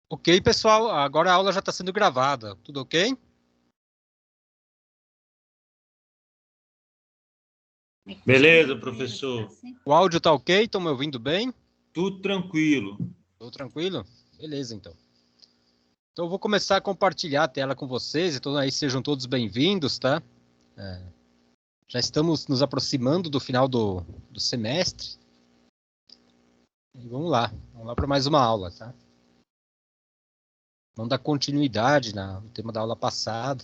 Ok, pessoal, agora a aula já está sendo gravada, tudo ok? Beleza, professor. O áudio está ok? Estão me ouvindo bem? Tudo tranquilo. Tudo tranquilo? Beleza, então. Então eu vou começar a compartilhar a tela com vocês, então aí sejam todos bem-vindos, tá? Já estamos nos aproximando do final do semestre. E vamos lá para mais uma aula, tá? Vamos dar continuidade no tema da aula passada.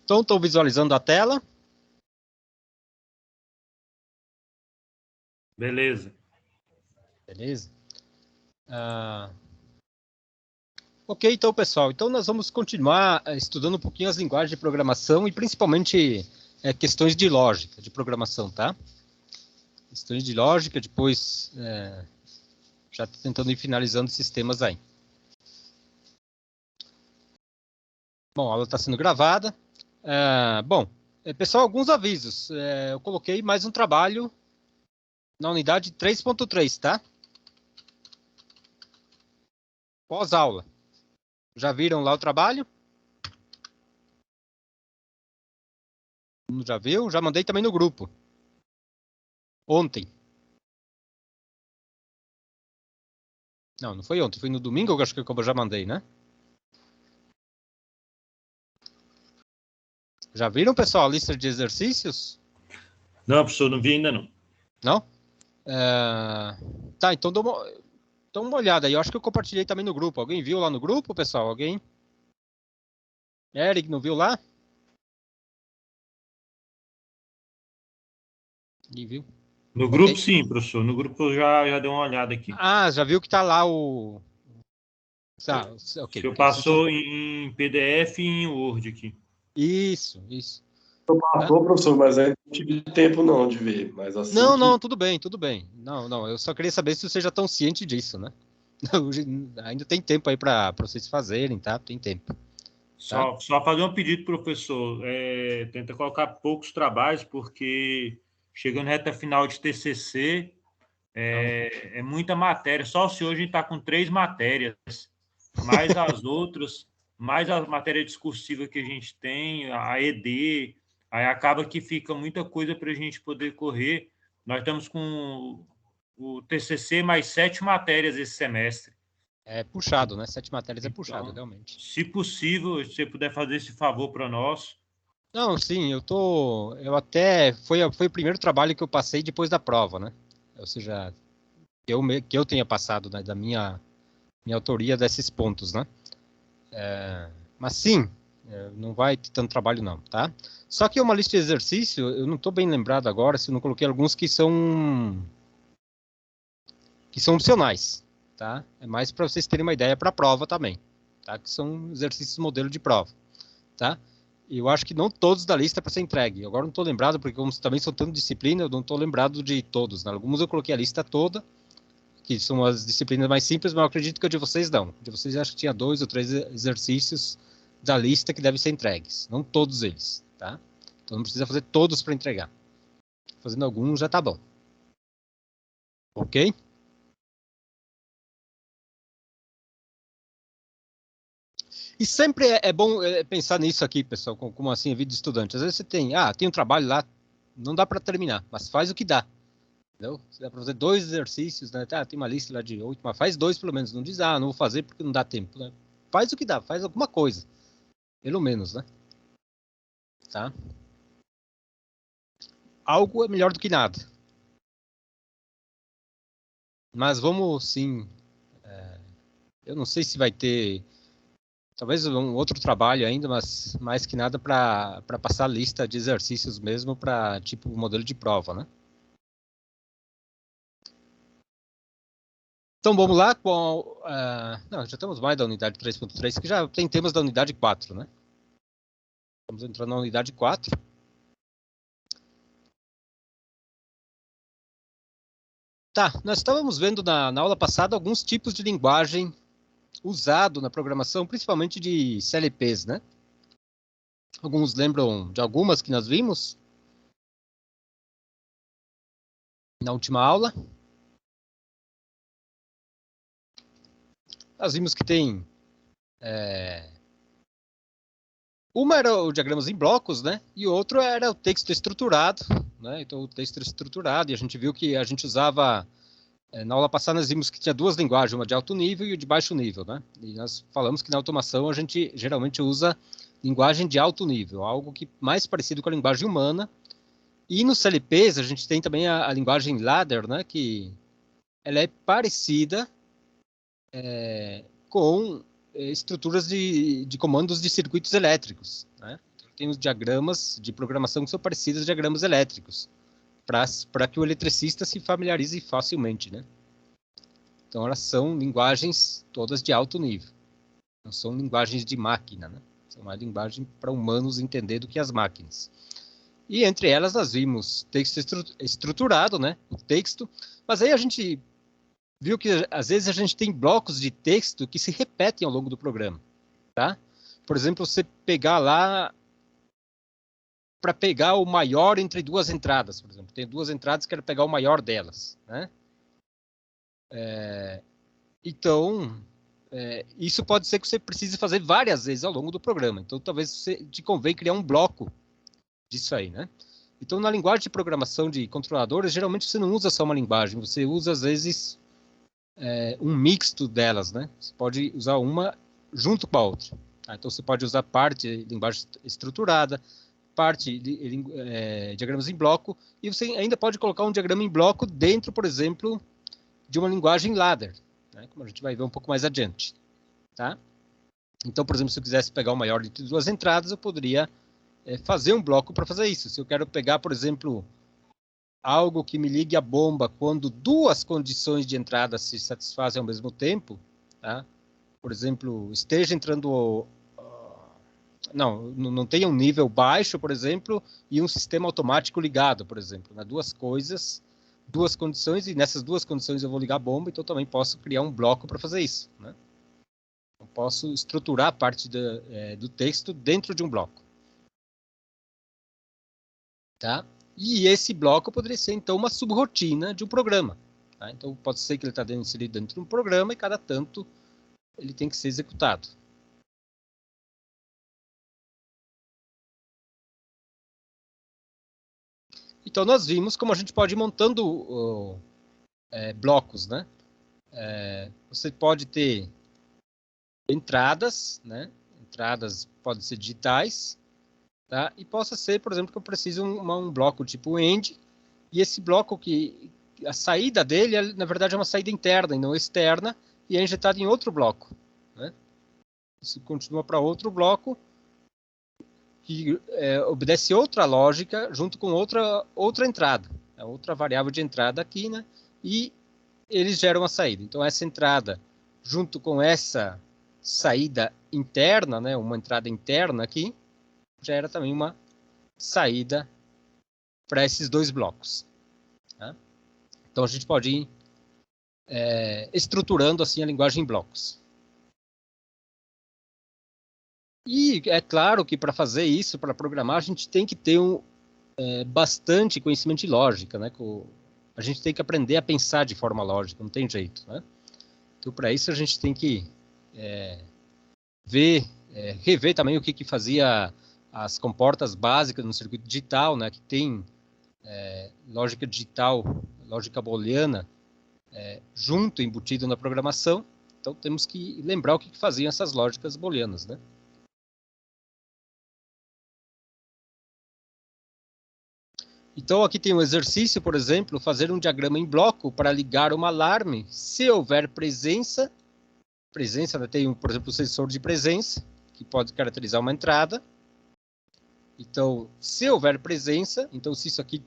Então, estou visualizando a tela. Beleza. Beleza. Ok, então, pessoal, então nós vamos continuar estudando um pouquinho as linguagens de programação e principalmente questões de lógica de programação, tá? Questões de lógica, depois já tentando ir finalizando esses temas aí. Bom, a aula está sendo gravada. Pessoal, alguns avisos. Eu coloquei mais um trabalho na unidade 3.3, tá? Pós-aula. Já viram lá o trabalho? Já viu? Já mandei também no grupo. Ontem. Não foi ontem, foi no domingo, eu acho que eu já mandei, né? Já viram, pessoal, a lista de exercícios? Não, professor, não vi ainda não. Não? Tá, então dá uma olhada aí. Eu acho que eu compartilhei também no grupo. Alguém viu lá no grupo, pessoal? Alguém? Eric, não viu lá? Ninguém viu? No grupo, sim, professor. No grupo eu já dei uma olhada aqui. Ah, já viu que tá lá o... Tá, O ok. senhor passou em PDF e em Word aqui. Isso. Passou, professor, mas aí não tive tempo não de ver. Mas assim Não, tudo bem. Não, eu só queria saber se vocês já estão cientes disso, né? Ainda tem tempo aí para vocês fazerem, tá? Tem tempo. Só fazer um pedido, professor. Tenta colocar poucos trabalhos, porque chegando reta final de TCC, é muita matéria. Só se hoje a gente está com 3 matérias, mais as outras, mais a matéria discursiva que a gente tem, a ED, aí acaba que fica muita coisa para a gente poder correr. Nós estamos com o TCC mais 7 matérias esse semestre. É puxado, né? 7 matérias Então, é puxado, realmente. se possível, se você puder fazer esse favor para nós. Não, sim, eu até, foi o primeiro trabalho que eu passei depois da prova, né? Ou seja, que eu tenha passado, né, da minha autoria desses pontos, né? Mas sim, não vai ter tanto trabalho não, tá? Só que uma lista de exercício, eu não estou bem lembrado agora, se eu não coloquei alguns que são opcionais, tá? É mais para vocês terem uma ideia para a prova também, tá? Que são exercícios modelo de prova, tá? E eu acho que não todos da lista para ser entregue. Agora não estou lembrado, porque como também são tanto disciplina, eu não estou lembrado de todos, né? Alguns eu coloquei a lista toda, que são as disciplinas mais simples, mas eu acredito que a de vocês não. A de vocês acho que tinha 2 ou 3 exercícios da lista que devem ser entregues. Não todos eles, tá? Então não precisa fazer todos para entregar. Fazendo alguns já tá bom. Ok? E sempre é bom pensar nisso aqui, pessoal, como assim, a vida de estudante. Às vezes você tem um trabalho lá, não dá para terminar, mas faz o que dá. Entendeu? Se dá para fazer 2 exercícios, né? Tem uma lista lá de 8, mas faz 2 pelo menos. Não diz, não vou fazer porque não dá tempo. Né? Faz o que dá, faz alguma coisa. Pelo menos, né? Tá? Algo é melhor do que nada. Mas vamos, sim... eu não sei se vai ter... Talvez um outro trabalho ainda, mas mais que nada para passar a lista de exercícios mesmo para, tipo, modelo de prova, né? Então, vamos lá com... não, já estamos mais da unidade 3.3, que já tem temas da unidade 4, né? Estamos entrando na unidade 4. Tá, nós estávamos vendo na aula passada alguns tipos de linguagem usado na programação, principalmente de CLPs, né? Alguns lembram de algumas que nós vimos na última aula. Nós vimos que tem... uma era o diagramas em blocos, né? E o outro era o texto estruturado, né? Então, o texto estruturado, e a gente viu que a gente usava... na aula passada nós vimos que tinha duas linguagens, uma de alto nível e de baixo nível, né? E nós falamos que na automação a gente geralmente usa linguagem de alto nível, algo que mais parecido com a linguagem humana. E nos CLPs a gente tem também a linguagem ladder, né? Que ela é parecida com estruturas de comandos de circuitos elétricos, né? Então, tem os diagramas de programação que são parecidos a diagramas elétricos, para que o eletricista se familiarize facilmente, né? Então, elas são linguagens todas de alto nível. Não são linguagens de máquina, né? São uma linguagem para humanos entender do que as máquinas. E entre elas nós vimos texto estruturado, né? O texto. Mas aí a gente viu que às vezes a gente tem blocos de texto que se repetem ao longo do programa, tá? Por exemplo, você pegar lá para pegar o maior entre duas entradas, por exemplo. Tem duas entradas, quero pegar o maior delas, né? Então, isso pode ser que você precise fazer várias vezes ao longo do programa. Então, talvez você te convém criar um bloco disso aí, né? Então, na linguagem de programação de controladores, geralmente você não usa só uma linguagem, você usa, às vezes, um mixto delas, né? Você pode usar uma junto com a outra. Tá? Então, você pode usar parte de linguagem estruturada, parte de diagramas em bloco, e você ainda pode colocar um diagrama em bloco dentro, por exemplo, de uma linguagem ladder, né? Como a gente vai ver um pouco mais adiante. Tá? Então, por exemplo, se eu quisesse pegar o maior de duas entradas, eu poderia fazer um bloco para fazer isso. Se eu quero pegar, por exemplo, algo que me ligue a bomba quando duas condições de entrada se satisfazem ao mesmo tempo, tá? Por exemplo, esteja entrando... não tenha um nível baixo, por exemplo, e um sistema automático ligado, por exemplo. Né? Duas coisas, duas condições, e nessas duas condições eu vou ligar a bomba, então também posso criar um bloco para fazer isso. Né? Eu posso estruturar a parte do texto dentro de um bloco. Tá? E esse bloco poderia ser, então, uma subrotina de um programa. Tá? Então, pode ser que ele está inserido dentro de um programa e cada tanto ele tem que ser executado. Então, nós vimos como a gente pode ir montando blocos, né? Você pode ter entradas, né? Entradas podem ser digitais, tá? E possa ser, por exemplo, que eu preciso um bloco tipo end, e esse bloco que a saída dele, na verdade, é uma saída interna e não externa, e é injetado em outro bloco, né? Isso continua para outro bloco, que obedece outra lógica junto com outra entrada, outra variável de entrada aqui, né? E eles geram a saída. Então, essa entrada, junto com essa saída interna, né? Uma entrada interna aqui, gera também uma saída para esses dois blocos. Tá? Então, a gente pode ir estruturando assim a linguagem em blocos. E é claro que para fazer isso, para programar, a gente tem que ter bastante conhecimento de lógica, né? A gente tem que aprender a pensar de forma lógica, não tem jeito, né? Então, para isso, a gente tem que rever também o que fazia as comportas básicas no circuito digital, né? Que tem lógica digital, lógica booleana, junto, embutido na programação. Então, temos que lembrar o que faziam essas lógicas booleanas, né? Então, aqui tem um exercício, por exemplo, fazer um diagrama em bloco para ligar um alarme se houver presença, né, tem, por exemplo, o sensor de presença, que pode caracterizar uma entrada. Então, se houver presença, então se isso aqui,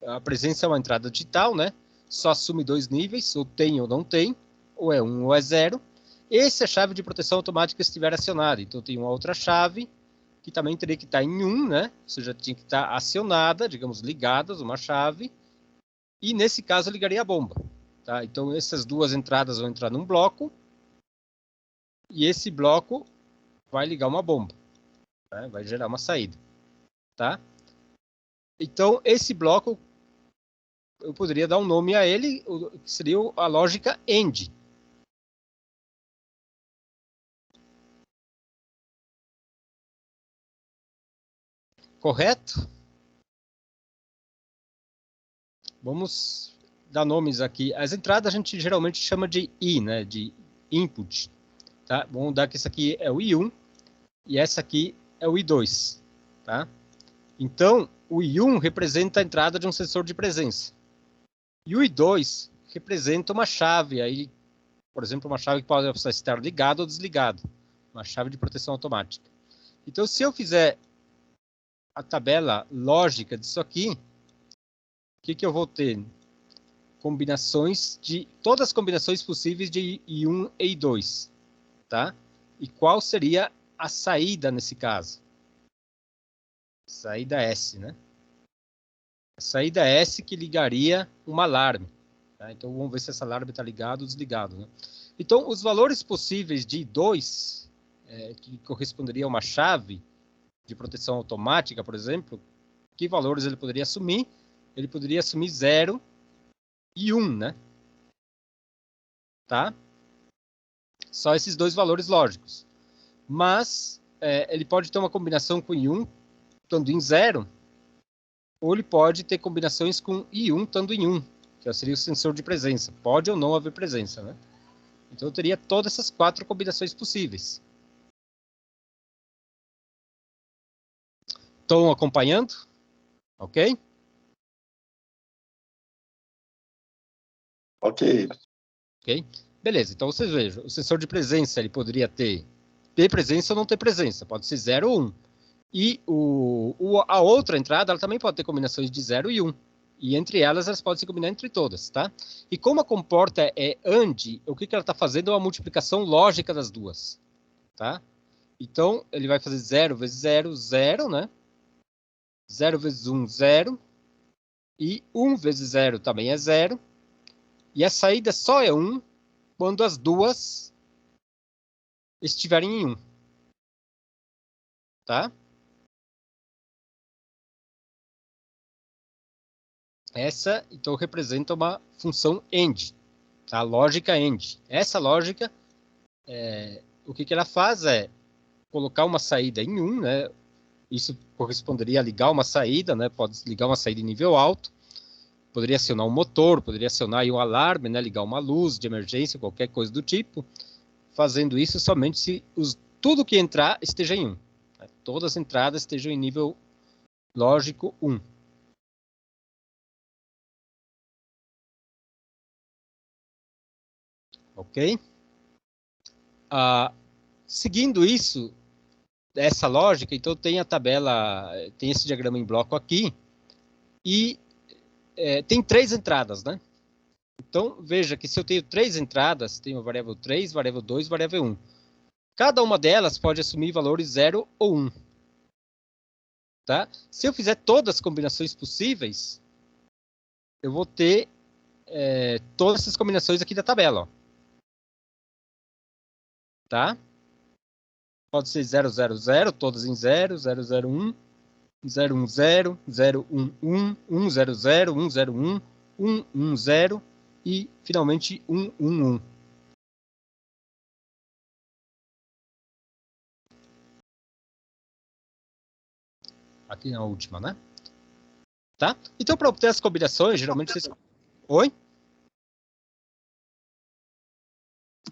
a presença é uma entrada digital, né? Só assume dois níveis, ou tem ou não tem, ou é 1 ou é 0. E se a chave de proteção automática estiver acionada, então tem uma outra chave, que também teria que estar em 1, né? Ou seja, tinha que estar acionada, digamos, ligadas, uma chave, e nesse caso ligaria a bomba. Tá? Então, essas duas entradas vão entrar num bloco, e esse bloco vai ligar uma bomba, né? Vai gerar uma saída, tá? Então, esse bloco, eu poderia dar um nome a ele, que seria a lógica AND. Correto? Vamos dar nomes aqui. As entradas a gente geralmente chama de I, né? De input. Tá? Vamos dar que esse aqui é o I1 e essa aqui é o I2. Tá? Então, o I1 representa a entrada de um sensor de presença. E o I2 representa uma chave. Aí, por exemplo, uma chave que pode estar ligada ou desligada. Uma chave de proteção automática. Então, se eu fizer a tabela lógica disso aqui, o que eu vou ter? Combinações de todas as combinações possíveis de I1 e I2, tá? E qual seria a saída nesse caso? Saída S, né? A saída S que ligaria um alarme, tá? Então vamos ver se esse alarme está ligado ou desligado, né? Então os valores possíveis de I2, que corresponderia a uma chave de proteção automática, por exemplo, que valores ele poderia assumir? Ele poderia assumir 0 e 1, né? Tá? Só esses dois valores lógicos. Mas ele pode ter uma combinação com I1 estando em 0, ou ele pode ter combinações com I1 estando em 1, que seria o sensor de presença. Pode ou não haver presença, né? Então eu teria todas essas 4 combinações possíveis. Estão acompanhando? Ok? Ok. Ok? Beleza, então vocês vejam, o sensor de presença ele poderia ter presença ou não ter presença, pode ser 0 ou 1. E a outra entrada ela também pode ter combinações de 0 e 1. E entre elas podem se combinar entre todas, tá? E como a comporta é AND, o que ela está fazendo é uma multiplicação lógica das duas, tá? Então, ele vai fazer 0 vezes 0, 0, né? 0 vezes 1, 0. E 1 vezes 0 também é 0. E a saída só é 1 quando as duas estiverem em 1. Tá? Essa, então, representa uma função AND. A lógica AND. Essa lógica, o que ela faz é colocar uma saída em 1, né? Isso corresponderia a ligar uma saída, né? Pode ligar uma saída em nível alto. Poderia acionar um motor, poderia acionar aí um alarme, né? Ligar uma luz de emergência, qualquer coisa do tipo. Fazendo isso somente se tudo que entrar esteja em 1. Né? Todas as entradas estejam em nível lógico 1. Ok? Seguindo isso, essa lógica, então tem a tabela, tem esse diagrama em bloco aqui, e tem 3 entradas, né? Então, veja que se eu tenho 3 entradas, tenho a variável 3, variável 2, variável 1. Cada uma delas pode assumir valores 0 ou 1. Tá? Se eu fizer todas as combinações possíveis, eu vou ter todas essas combinações aqui da tabela. Ó. Tá? Pode ser 0, 0, 0, todas em 0, 0, 0, 1, 0, 1, 0, 0, 1, 1, 1, 0, 0, 1, 0, 1, 1, 1, 0 e, finalmente, 1, 1, 1. Aqui na última, né? Tá? Então, para obter as combinações, geralmente vocês... Oi?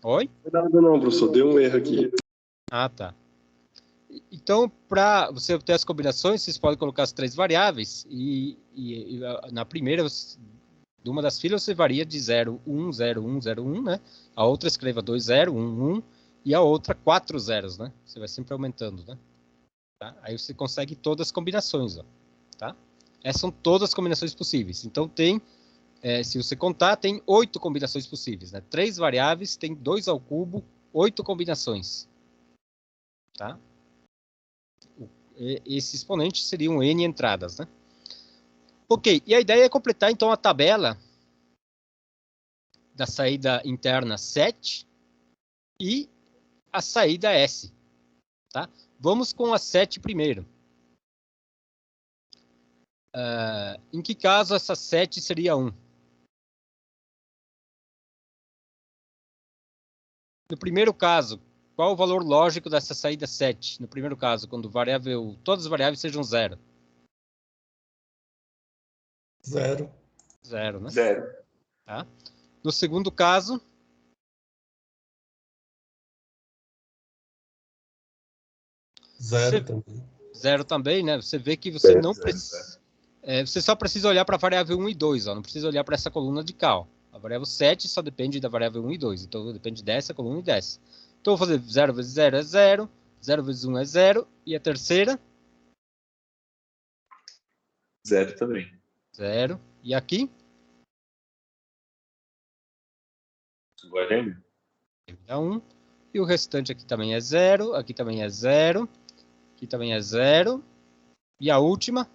Oi? Nada não, professor. Deu um erro aqui. Ah, tá. Então, para você obter as combinações, vocês podem colocar as 3 variáveis e na primeira, de uma das filas, você varia de 0, 1, 0, 1, 0, 1, né? A outra escreva 2, 0, 1, 1 e a outra 4 zeros, né? Você vai sempre aumentando, né? Tá? Aí você consegue todas as combinações, ó, tá? Essas são todas as combinações possíveis. Então, tem, se você contar, tem 8 combinações possíveis, né? 3 variáveis, tem 2 ao cubo, 8 combinações, tá? Esse exponente seriam N entradas, né? Ok, e a ideia é completar, então, a tabela da saída interna 7 e a saída S. Tá? Vamos com a 7 primeiro. Em que caso essa 7 seria 1? No primeiro caso, qual o valor lógico dessa saída 7? No primeiro caso, quando todas as variáveis sejam 0. 0. 0, né? 0. Tá? No segundo caso, 0 também. 0 também, né? Você vê que você não 0, precisa... você só precisa olhar para a variável 1 e 2, ó, não precisa olhar para essa coluna de cá. Ó. A variável 7 só depende da variável 1 e 2, então depende dessa coluna e dessa. Então eu vou fazer 0 vezes 0 é 0, 0 vezes 1 é 0, e a terceira? 0 também. 0. E aqui? Agora é 1. É 1. E o restante aqui também é 0, aqui também é 0, aqui também é 0. E a última?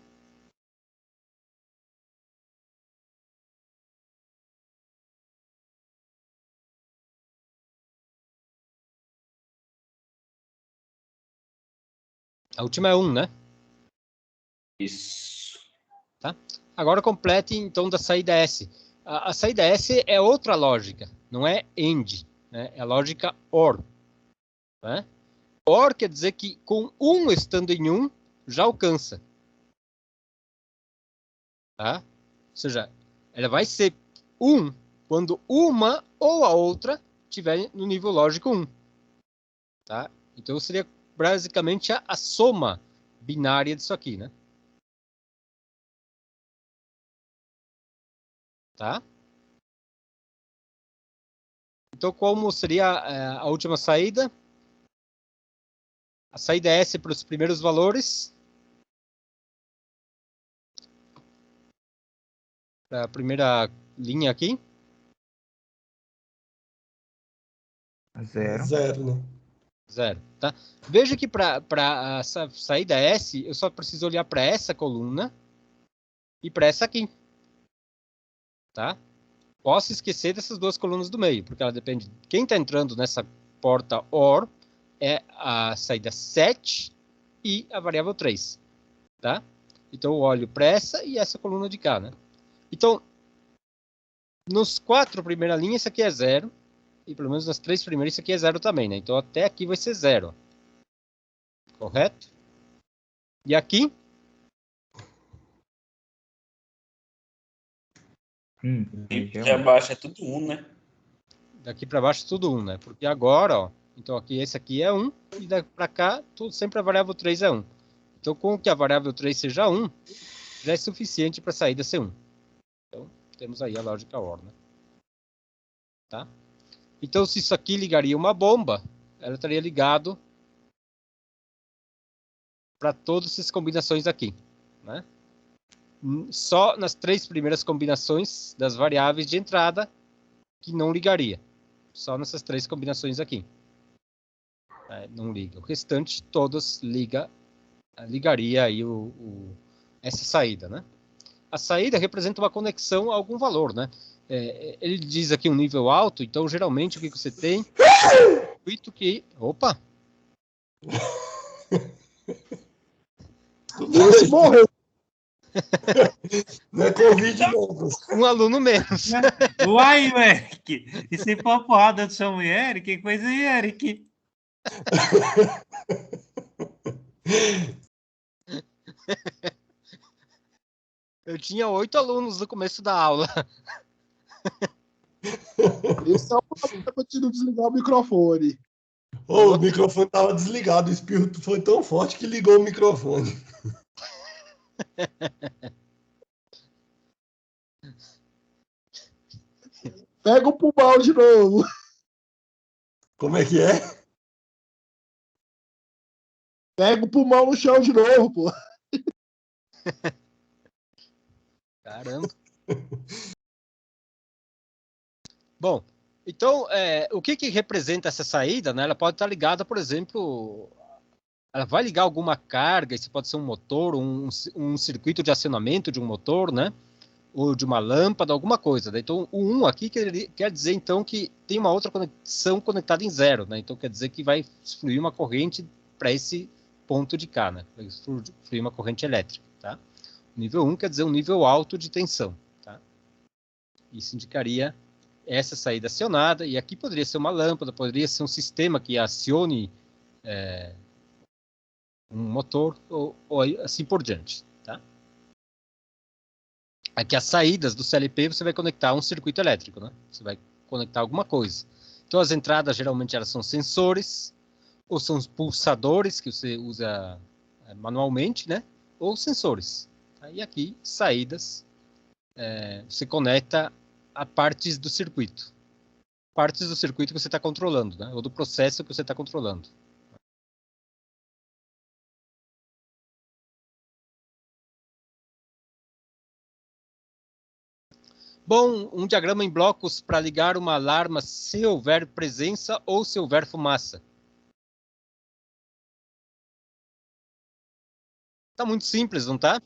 A última é 1, né? Isso. Tá? Agora complete, então, da saída S. A saída S é outra lógica, não é AND, né? É a lógica OR. Né? OR quer dizer que com 1 estando em 1, já alcança. Tá? Ou seja, ela vai ser 1 quando uma ou a outra estiver no nível lógico 1. Tá? Então seria basicamente a soma binária disso aqui, né? Tá? Então, como seria a última saída? A saída S para os primeiros valores. Para a primeira linha aqui. 0. 0, né? 0. Tá? Veja que para a saída S, eu só preciso olhar para essa coluna e para essa aqui. Tá? Posso esquecer dessas duas colunas do meio, porque ela depende. Quem está entrando nessa porta OR é a saída 7 e a variável 3. Tá? Então eu olho para essa e essa coluna de cá. Né? Então, nos 4 primeiras linhas, isso aqui é 0. E pelo menos nas 3 primeiras, isso aqui é 0 também. Né? Então até aqui vai ser 0. Correto? E aqui? E abaixo é tudo 1, né? Daqui para baixo tudo 1, né? Porque agora, ó, então aqui esse aqui é 1 e daqui para cá tudo, sempre a variável 3 é 1. Então com que a variável 3 seja 1, já é suficiente para a saída ser 1. Então temos aí a lógica OR, né? Tá? Então se isso aqui ligaria uma bomba, ela estaria ligado para todas essas combinações aqui, né? Só nas 3 primeiras combinações das variáveis de entrada que não ligaria. Só nessas 3 combinações aqui. Não liga. O restante, todas ligaria aí essa saída, né? A saída representa uma conexão a algum valor, né? Ele diz aqui um nível alto, então geralmente o que você tem é que... Opa! Esse morreu. Não é Covid, não. Um aluno menos. Uai, Eric! E se for a porrada do seu mulher, que coisa aí, Eric? Eu tinha 8 alunos no começo da aula. Esse é o problema pra te não desligar o microfone. O microfone estava desligado. O espírito foi tão forte que ligou o microfone. Pega o pulmão de novo. Como é que é? Pega o pulmão no chão de novo, pô. Caramba. Bom, então, o que representa essa saída? Né? Ela pode estar ligada, por exemplo, ela vai ligar alguma carga, isso pode ser um motor, um circuito de acionamento de um motor, né? ou de uma lâmpada, alguma coisa. Né? Então, o 1 aqui quer dizer, então, que tem uma outra conexão conectada em 0. Né? Então, quer dizer que vai fluir uma corrente para esse ponto de cá. Né? Vai fluir uma corrente elétrica. Tá? Nível 1 quer dizer um nível alto de tensão. Tá? Isso indicaria essa saída acionada, e aqui poderia ser uma lâmpada, poderia ser um sistema que acione um motor, ou assim por diante. Tá? Aqui as saídas do CLP você vai conectar a um circuito elétrico, né? Você vai conectar alguma coisa. Então as entradas geralmente elas são sensores, ou são os pulsadores que você usa manualmente, né? Ou sensores. Tá? E aqui saídas, você conecta a partes do circuito. Partes do circuito que você está controlando, né? Ou do processo que você está controlando. Bom, um diagrama em blocos para ligar uma alarma se houver presença ou se houver fumaça. Tá muito simples, não tá?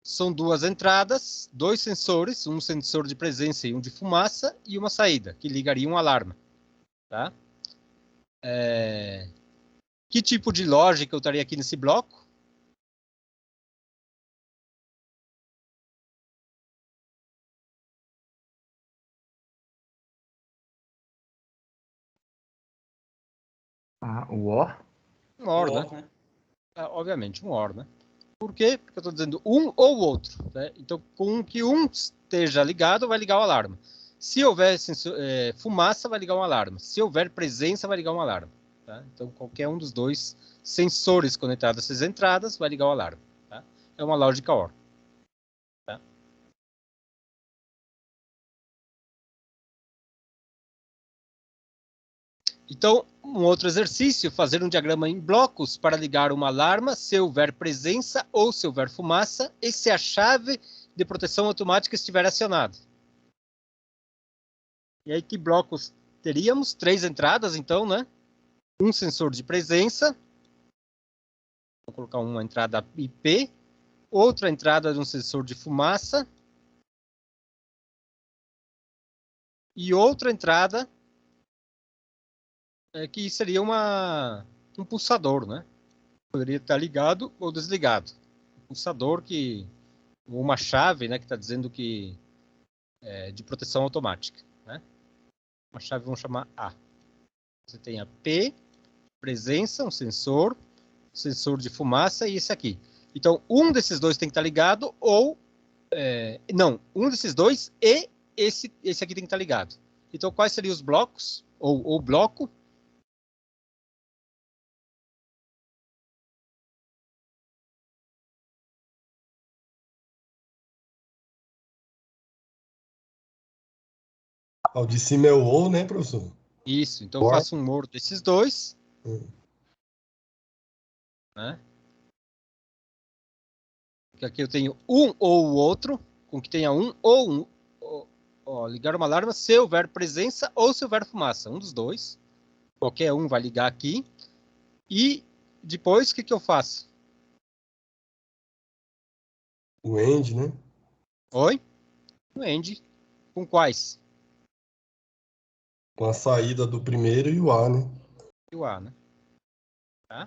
São duas entradas, dois sensores, um sensor de presença e um de fumaça, e uma saída, que ligaria um alarme. Tá? Que tipo de lógica eu estaria aqui nesse bloco? O OR? Um OR, né? Obviamente, um OR, né? Por quê? Porque eu estou dizendo um ou outro. Né? Então, com que um esteja ligado, vai ligar o alarme. Se houver fumaça, vai ligar um alarme. Se houver presença, vai ligar um alarme. Tá? Então, qualquer um dos dois sensores conectados a essas entradas vai ligar o alarme. Tá? É uma lógica OR. Tá? Então, um outro exercício, fazer um diagrama em blocos para ligar uma alarma se houver presença ou se houver fumaça e se a chave de proteção automática estiver acionada. E aí, que blocos teríamos? 3 entradas, então, né? Um sensor de presença. Vou colocar uma entrada IP. Outra entrada de um sensor de fumaça. E outra entrada que seria um pulsador, né? Poderia estar ligado ou desligado. Um pulsador ou uma chave, né? Que está dizendo que de proteção automática, né? Uma chave vamos chamar A. Você tem a P, presença, um sensor de fumaça e esse aqui. Então, um desses dois tem que estar ligado ou... não, um desses dois e esse aqui tem que estar ligado. Então, quais seriam os blocos? Ou bloco? O de cima é o ou, né, professor? Isso, então eu faço um OR desses dois. Né? Porque aqui eu tenho um ou o outro, com que tenha um ou um. Ligar uma alarma se houver presença ou se houver fumaça. Um dos dois. Qualquer um vai ligar aqui. E depois, o que eu faço? O end, né? Oi? O end. Com quais? Com a saída do primeiro e o A, né? E o A, né? Tá?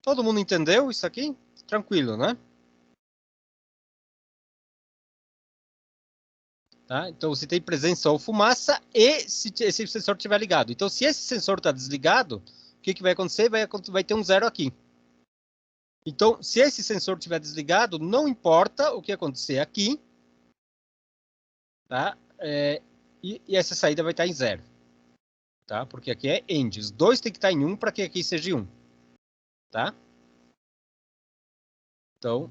Todo mundo entendeu isso aqui? Tranquilo, né? Tá? Então, você tem presença ou fumaça e se esse sensor estiver ligado. Então, se esse sensor está desligado, o que vai acontecer? Vai ter um zero aqui. Então, se esse sensor estiver desligado, não importa o que acontecer aqui, tá? E essa saída vai estar em zero. Tá? Porque aqui é end. Os dois tem que estar em 1 para que aqui seja 1. Tá? Então,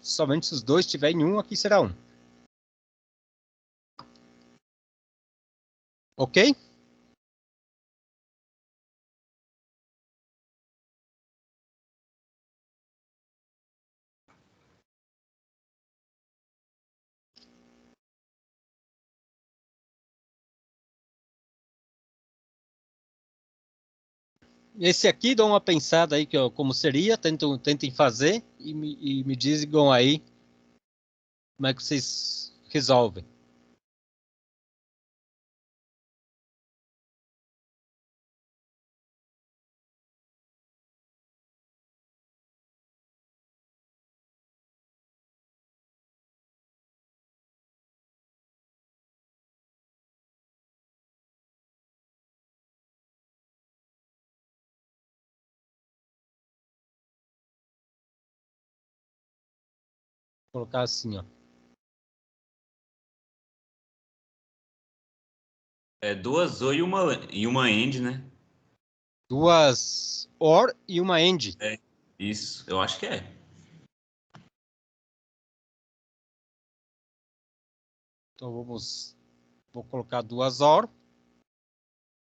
somente se os dois estiverem em 1, aqui será 1. Ok? Esse aqui, dá uma pensada aí como seria, tentem fazer e me digam aí como é que vocês resolvem. Vou colocar assim, ó. É duas OR e uma AND, né? Duas OR e uma AND. É, isso, eu acho que é. Então vou colocar duas OR.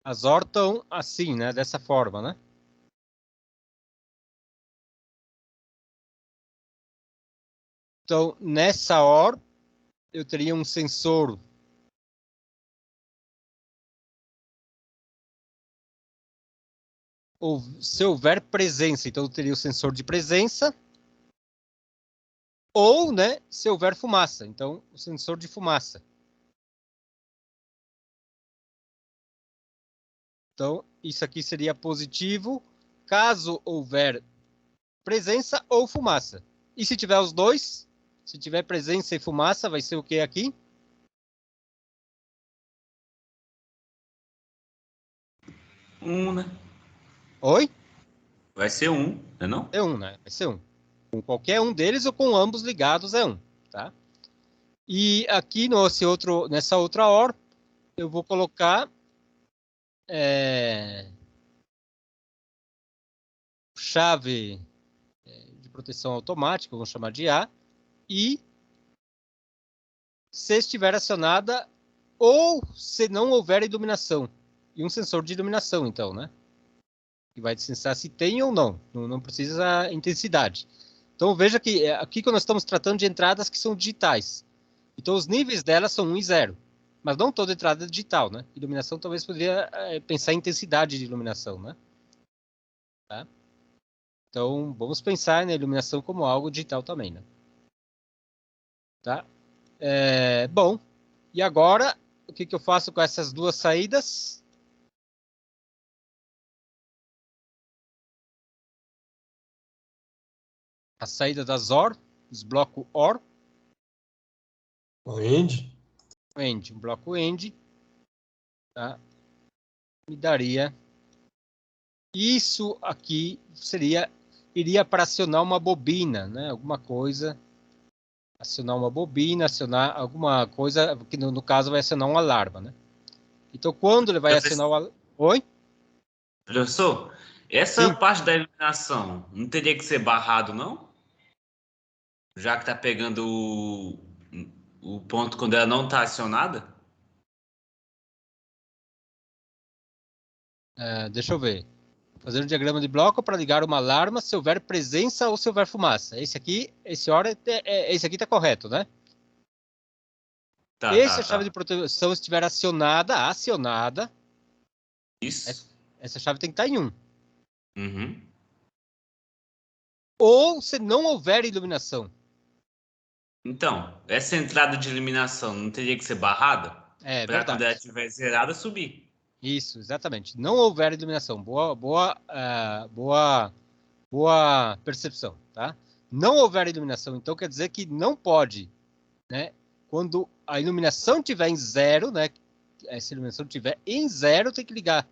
As OR estão assim, né? Dessa forma, né? Então, nessa OR, eu teria um sensor ou se houver presença, então eu teria o sensor de presença, ou, né, se houver fumaça, então o sensor de fumaça. Então, isso aqui seria positivo caso houver presença ou fumaça. E se tiver os dois, se tiver presença e fumaça, vai ser o que aqui? Né? Oi? Vai ser né não? É um, né? Vai ser um. Com qualquer um deles ou com ambos ligados é um, tá? E aqui nessa outra OR, eu vou colocar chave de proteção automática, vamos chamar de A, e se estiver acionada ou se não houver iluminação. E um sensor de iluminação, então, né? Que vai sensar se tem ou não. Não precisa intensidade. Então, veja que aqui que nós estamos tratando de entradas que são digitais. Então, os níveis delas são 1 e 0. Mas não toda entrada é digital, né? Iluminação talvez poderia pensar em intensidade de iluminação, né? Tá? Então, vamos pensar na iluminação como algo digital também, né? Tá? Bom, e agora, o que eu faço com essas duas saídas? A saída das OR, os blocos OR. O end. AND, um bloco AND, tá? Me daria isso aqui iria para acionar uma bobina, né? Alguma coisa, acionar uma bobina, acionar alguma coisa que no caso vai acionar um alarme, né? Então quando ele vai acionar o alarme... Oi? Professor, essa Sim. parte da iluminação não teria que ser barrado, não? Já que tá pegando o ponto quando ela não tá acionada? Deixa eu ver. Fazer um diagrama de bloco para ligar uma alarma se houver presença ou se houver fumaça. Esse aqui está correto, né? Se a chave de proteção estiver acionada, Isso. essa chave tem que estar em 1. Uhum. Ou se não houver iluminação. Então, essa entrada de iluminação não teria que ser barrada? É Para quando ela verdade. estiver zerada, subir. Isso, exatamente. Não houver iluminação. Boa percepção, tá? Não houver iluminação, então quer dizer que não pode, né? Quando a iluminação estiver em 0, né? Se a iluminação estiver em 0, tem que ligar,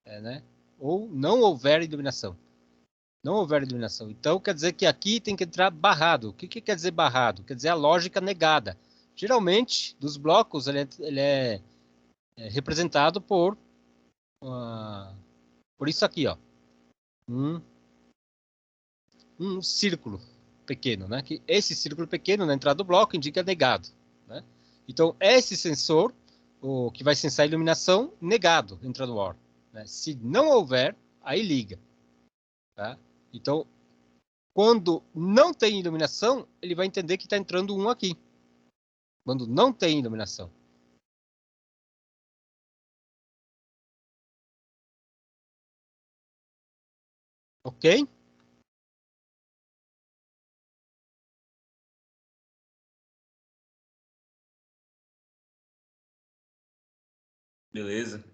né? Ou não houver iluminação. Não houver iluminação. Então quer dizer que aqui tem que entrar barrado. O que quer dizer barrado? Quer dizer a lógica negada. Geralmente, dos blocos, ele é representado por isso aqui, ó. Um círculo pequeno, né? Que esse círculo pequeno na entrada do bloco indica negado, né? Então, esse sensor, o que vai sensar a iluminação, negado entra no OR, né? Se não houver, aí liga, tá? Então, quando não tem iluminação, ele vai entender que está entrando um aqui. Quando não tem iluminação. Ok? Beleza.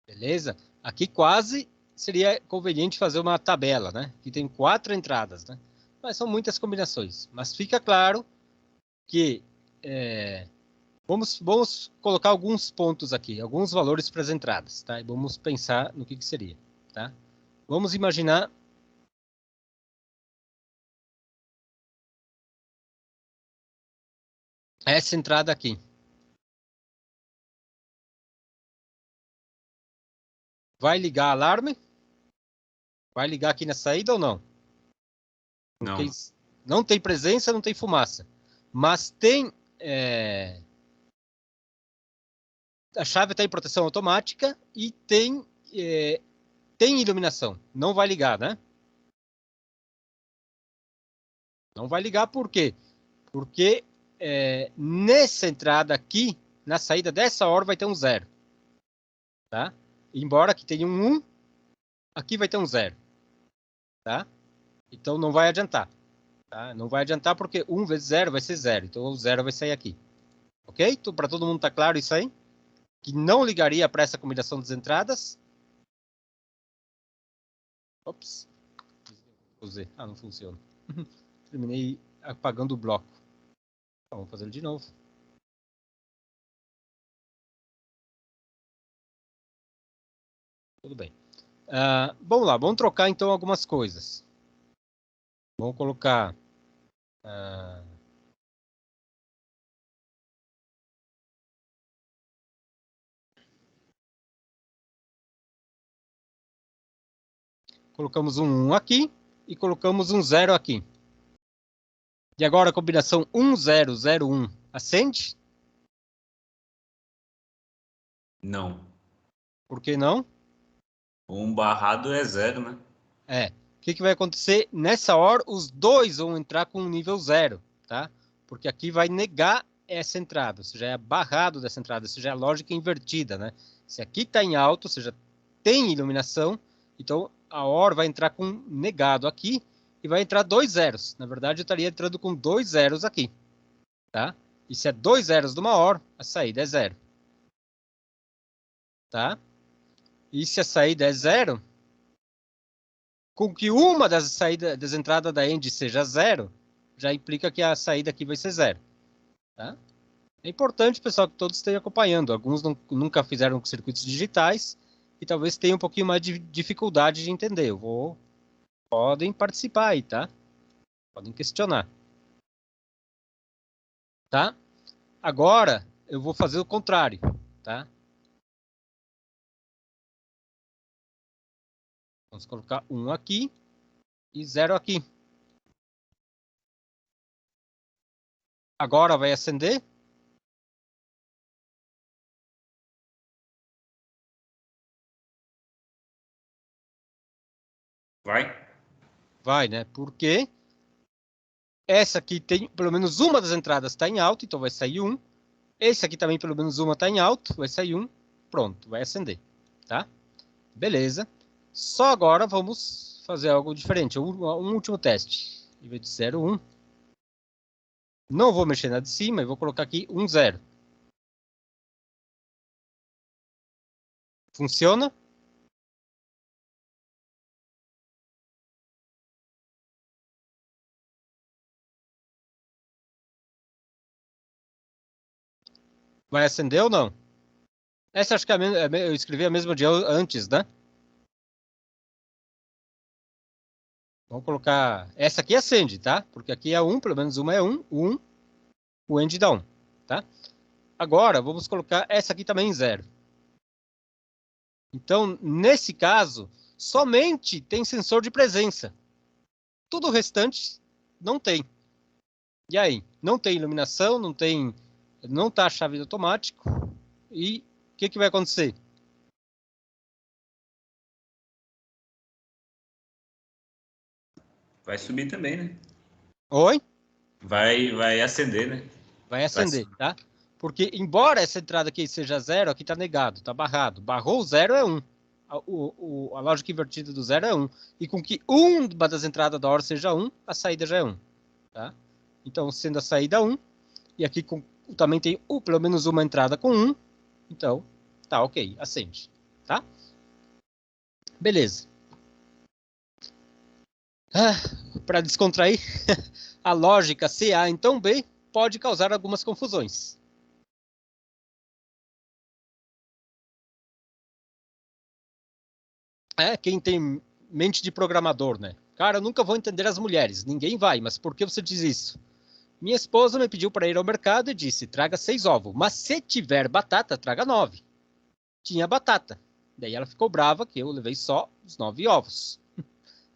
Beleza? Aqui quase seria conveniente fazer uma tabela, né? Que tem 4 entradas, né? Mas são muitas combinações. Mas fica claro que vamos colocar alguns pontos aqui, alguns valores para as entradas, tá? E vamos pensar no que seria, tá? Vamos imaginar essa entrada aqui. Vai ligar alarme? Vai ligar aqui na saída ou não? Porque não tem presença, não tem fumaça. Mas tem... a chave está em proteção automática e tem iluminação. Não vai ligar, né? Não vai ligar por quê? Porque nessa entrada aqui, na saída dessa hora, vai ter um 0. Tá? Embora aqui tenha um 1, aqui vai ter um 0. Tá? Então não vai adiantar. Tá? Não vai adiantar porque 1 vezes 0 vai ser 0. Então o 0 vai sair aqui. Ok? Então, para todo mundo tá claro isso aí? Que não ligaria para essa combinação das entradas. Ops. Ah, não funciona. Terminei apagando o bloco. Então, vamos fazer ele de novo. Tudo bem. Vamos lá, vamos trocar então algumas coisas. Vamos colocar... colocamos um 1 aqui e colocamos um 0 aqui. E agora a combinação 1001 acende? Não. Por que não? Um barrado é 0, né? O que vai acontecer? Nessa hora, os dois vão entrar com um nível 0, tá? Porque aqui vai negar essa entrada, ou seja, é barrado dessa entrada, ou seja, é a lógica invertida, né? Se aqui está em alto, ou seja, tem iluminação, então a OR vai entrar com negado aqui e vai entrar 2 zeros. Na verdade, eu estaria entrando com 2 zeros aqui, tá? E se é 2 zeros de uma OR, a saída é 0. Tá? E se a saída é 0, com que uma das entradas da end seja 0, já implica que a saída aqui vai ser 0. Tá? É importante, pessoal, que todos estejam acompanhando. Alguns nunca fizeram circuitos digitais e talvez tenham um pouquinho mais de dificuldade de entender. Podem participar aí, tá? Podem questionar. Tá? Agora, eu vou fazer o contrário, tá? Vamos colocar 1 aqui e 0 aqui. Agora vai acender. Vai, né? Porque essa aqui tem, pelo menos uma das entradas está em alto, então vai sair 1. Esse aqui também, pelo menos uma está em alto, vai sair 1. Pronto, vai acender, tá? Beleza. Só agora vamos fazer algo diferente. Um último teste. Em vez de 0, 1. Não vou mexer na de cima e vou colocar aqui 1, 0. Funciona? Vai acender ou não? Essa acho que eu escrevi a mesma de antes, né? Vamos colocar... Essa aqui acende, tá? Porque aqui é 1, pelo menos uma é 1. 1, o end dá 1, tá? Agora, vamos colocar essa aqui também em 0. Então, nesse caso, somente tem sensor de presença. Tudo o restante não tem. E aí? Não tem iluminação, não está a chave automático. E o que vai acontecer? Vai subir também, né? Oi? Vai acender, né? Vai acender, tá? Porque, embora essa entrada aqui seja 0, aqui está negado, está barrado. Barrou o 0 é 1. a lógica invertida do 0 é 1. E com que uma das entradas da OR seja 1, a saída já é 1. Tá? Então, sendo a saída 1, e aqui também tem pelo menos uma entrada com 1, então, tá ok, acende. Tá? Beleza. Para descontrair, a lógica CA então B pode causar algumas confusões. Quem tem mente de programador, né? Cara, eu nunca vou entender as mulheres. Ninguém vai, mas por que você diz isso? Minha esposa me pediu para ir ao mercado e disse, traga 6 ovos. Mas se tiver batata, traga 9. Tinha batata. Daí ela ficou brava que eu levei só os 9 ovos.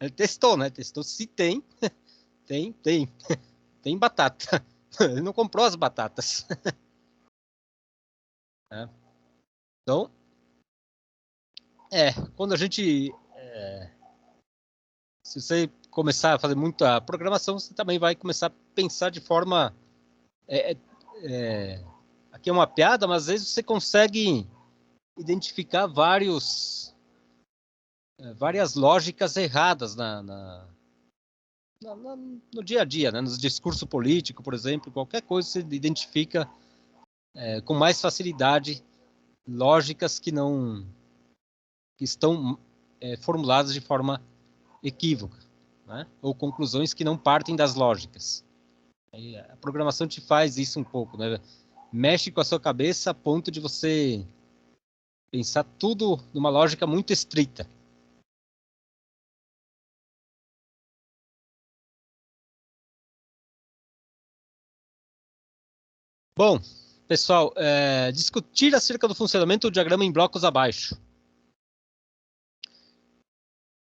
Ele testou, né? Testou se tem. Tem batata. Ele não comprou as batatas. Então, quando a gente... se você começar a fazer muita programação, você também vai começar a pensar de forma... aqui é uma piada, mas às vezes você consegue identificar várias lógicas erradas no dia a dia, né? No discurso político, por exemplo, qualquer coisa você identifica com mais facilidade lógicas que estão formuladas de forma equívoca, né? Ou conclusões que não partem das lógicas. A programação te faz isso um pouco, né? Mexe com a sua cabeça a ponto de você pensar tudo numa lógica muito estrita. Bom, pessoal, discutir acerca do funcionamento do diagrama em blocos abaixo.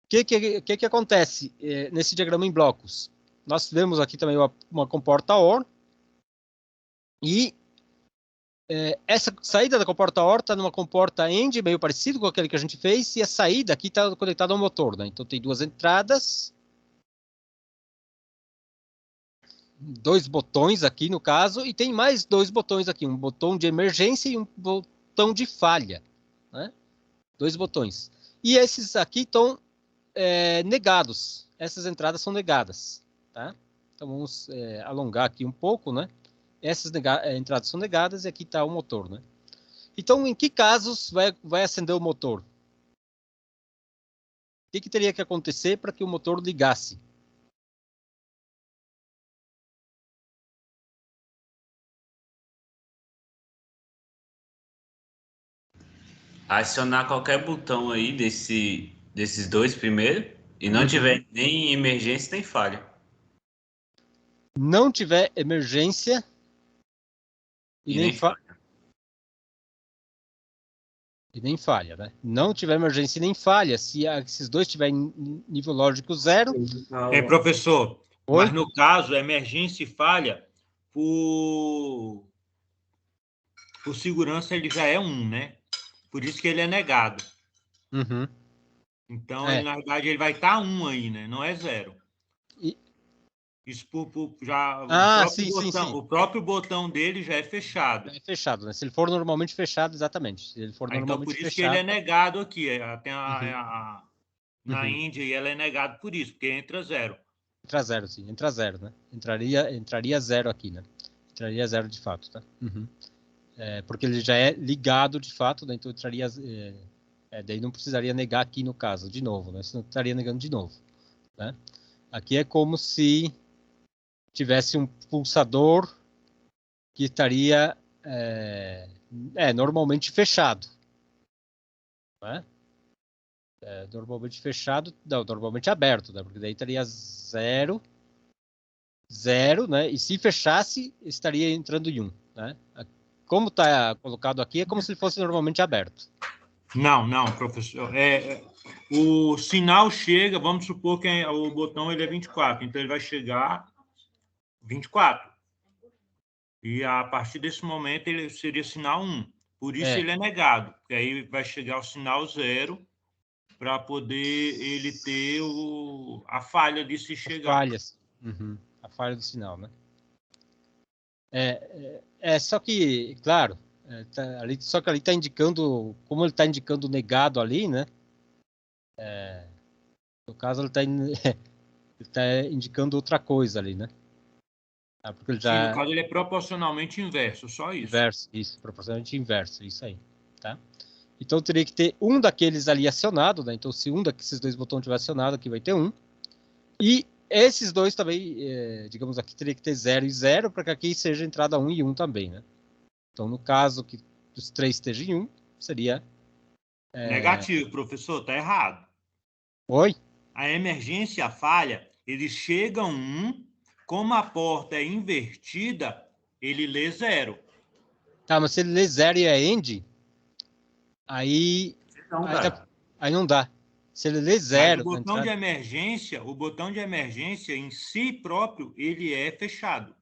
O que acontece nesse diagrama em blocos? Nós vemos aqui também uma comporta OR, e essa saída da comporta OR está numa comporta END, meio parecido com aquele que a gente fez, e a saída aqui está conectada ao motor, né? Então tem 2 entradas, 2 botões aqui no caso, e tem mais 2 botões aqui, um botão de emergência e um botão de falha, né? 2 botões. E esses aqui estão negados, essas entradas são negadas, tá? Então vamos alongar aqui um pouco, né? Essas entradas são negadas e aqui está o motor, né? Então, em que casos vai acender o motor? O que teria que acontecer para que o motor ligasse? Acionar qualquer botão aí desses 2 primeiro e não tiver nem emergência nem falha. Não tiver emergência e nem falha. E nem falha, né? Não tiver emergência e nem falha, se esses 2 tiverem nível lógico 0... Professor, Oi? mas no caso, emergência e falha, por segurança, ele já é 1, né? Por isso que ele é negado. Uhum. Então, na verdade, ele vai estar 1 aí, né? Não é 0. Isso o próprio botão dele já é fechado. É fechado, né? Se ele for normalmente fechado, exatamente. Se ele for normalmente então, por isso fechado, que ele é negado aqui. Tem na Uhum. Índia, e ela é negado por isso, porque entra 0. Entra 0, sim. Entra 0, né? Entraria 0 aqui, né? Entraria 0 de fato, tá? Uhum. Porque ele já é ligado de fato, né? Então entraria... daí não precisaria negar aqui no caso, de novo, né? Senão estaria negando de novo, né? Aqui é como se tivesse um pulsador que estaria normalmente fechado, né? Normalmente fechado, não, normalmente aberto, né? Porque daí estaria 0, né? E se fechasse, estaria entrando em 1, né? Como está colocado aqui, é como se fosse normalmente aberto. Não, professor. O sinal chega, vamos supor que o botão ele é 24, então ele vai chegar 24. E a partir desse momento ele seria sinal 1. Por isso ele é negado, porque aí vai chegar o sinal 0 para poder ele ter a falha de se chegar. Falhas. Uhum. A falha do sinal, né? Só que, claro, só que ali está indicando, como ele está indicando negado ali, né? No caso, ele está indicando outra coisa ali, né? Porque ele Sim, já no caso ele é proporcionalmente inverso, só isso. inverso, isso, proporcionalmente inverso, isso aí, tá? Então teria que ter um daqueles ali acionado, né? Então se um desses dois botões tiver acionado, aqui vai ter um. E esses dois também, digamos aqui, teria que ter 0 e 0 para que aqui seja entrada 1 e 1 também, né? Então no caso que os 3 estejam em 1, seria... Negativo, professor, tá errado. Oi? A emergência, a falha, eles chegam 1, como a porta é invertida, ele lê 0. Tá, mas se ele lê 0 e é end, aí não dá. Se ele lê 0... Mas o botão de emergência em si próprio, ele é fechado.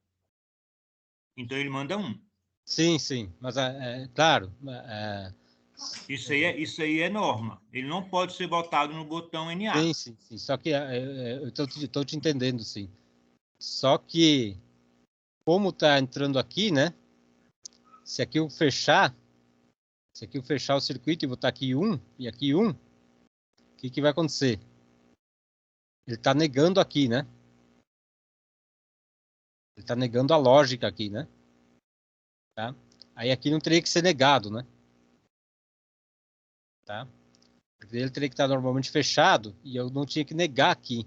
Então ele manda 1. Sim, mas claro... Isso aí é norma. Ele não pode ser botado no botão NA. Sim. Só que eu estou te entendendo, sim. Só que, como está entrando aqui, né? Se aqui eu fechar o circuito e botar aqui 1 e aqui 1, o que vai acontecer? Ele está negando aqui, né? Ele está negando a lógica aqui, né? Tá? Aí aqui não teria que ser negado, né? Tá? Porque ele teria que estar normalmente fechado e eu não tinha que negar aqui.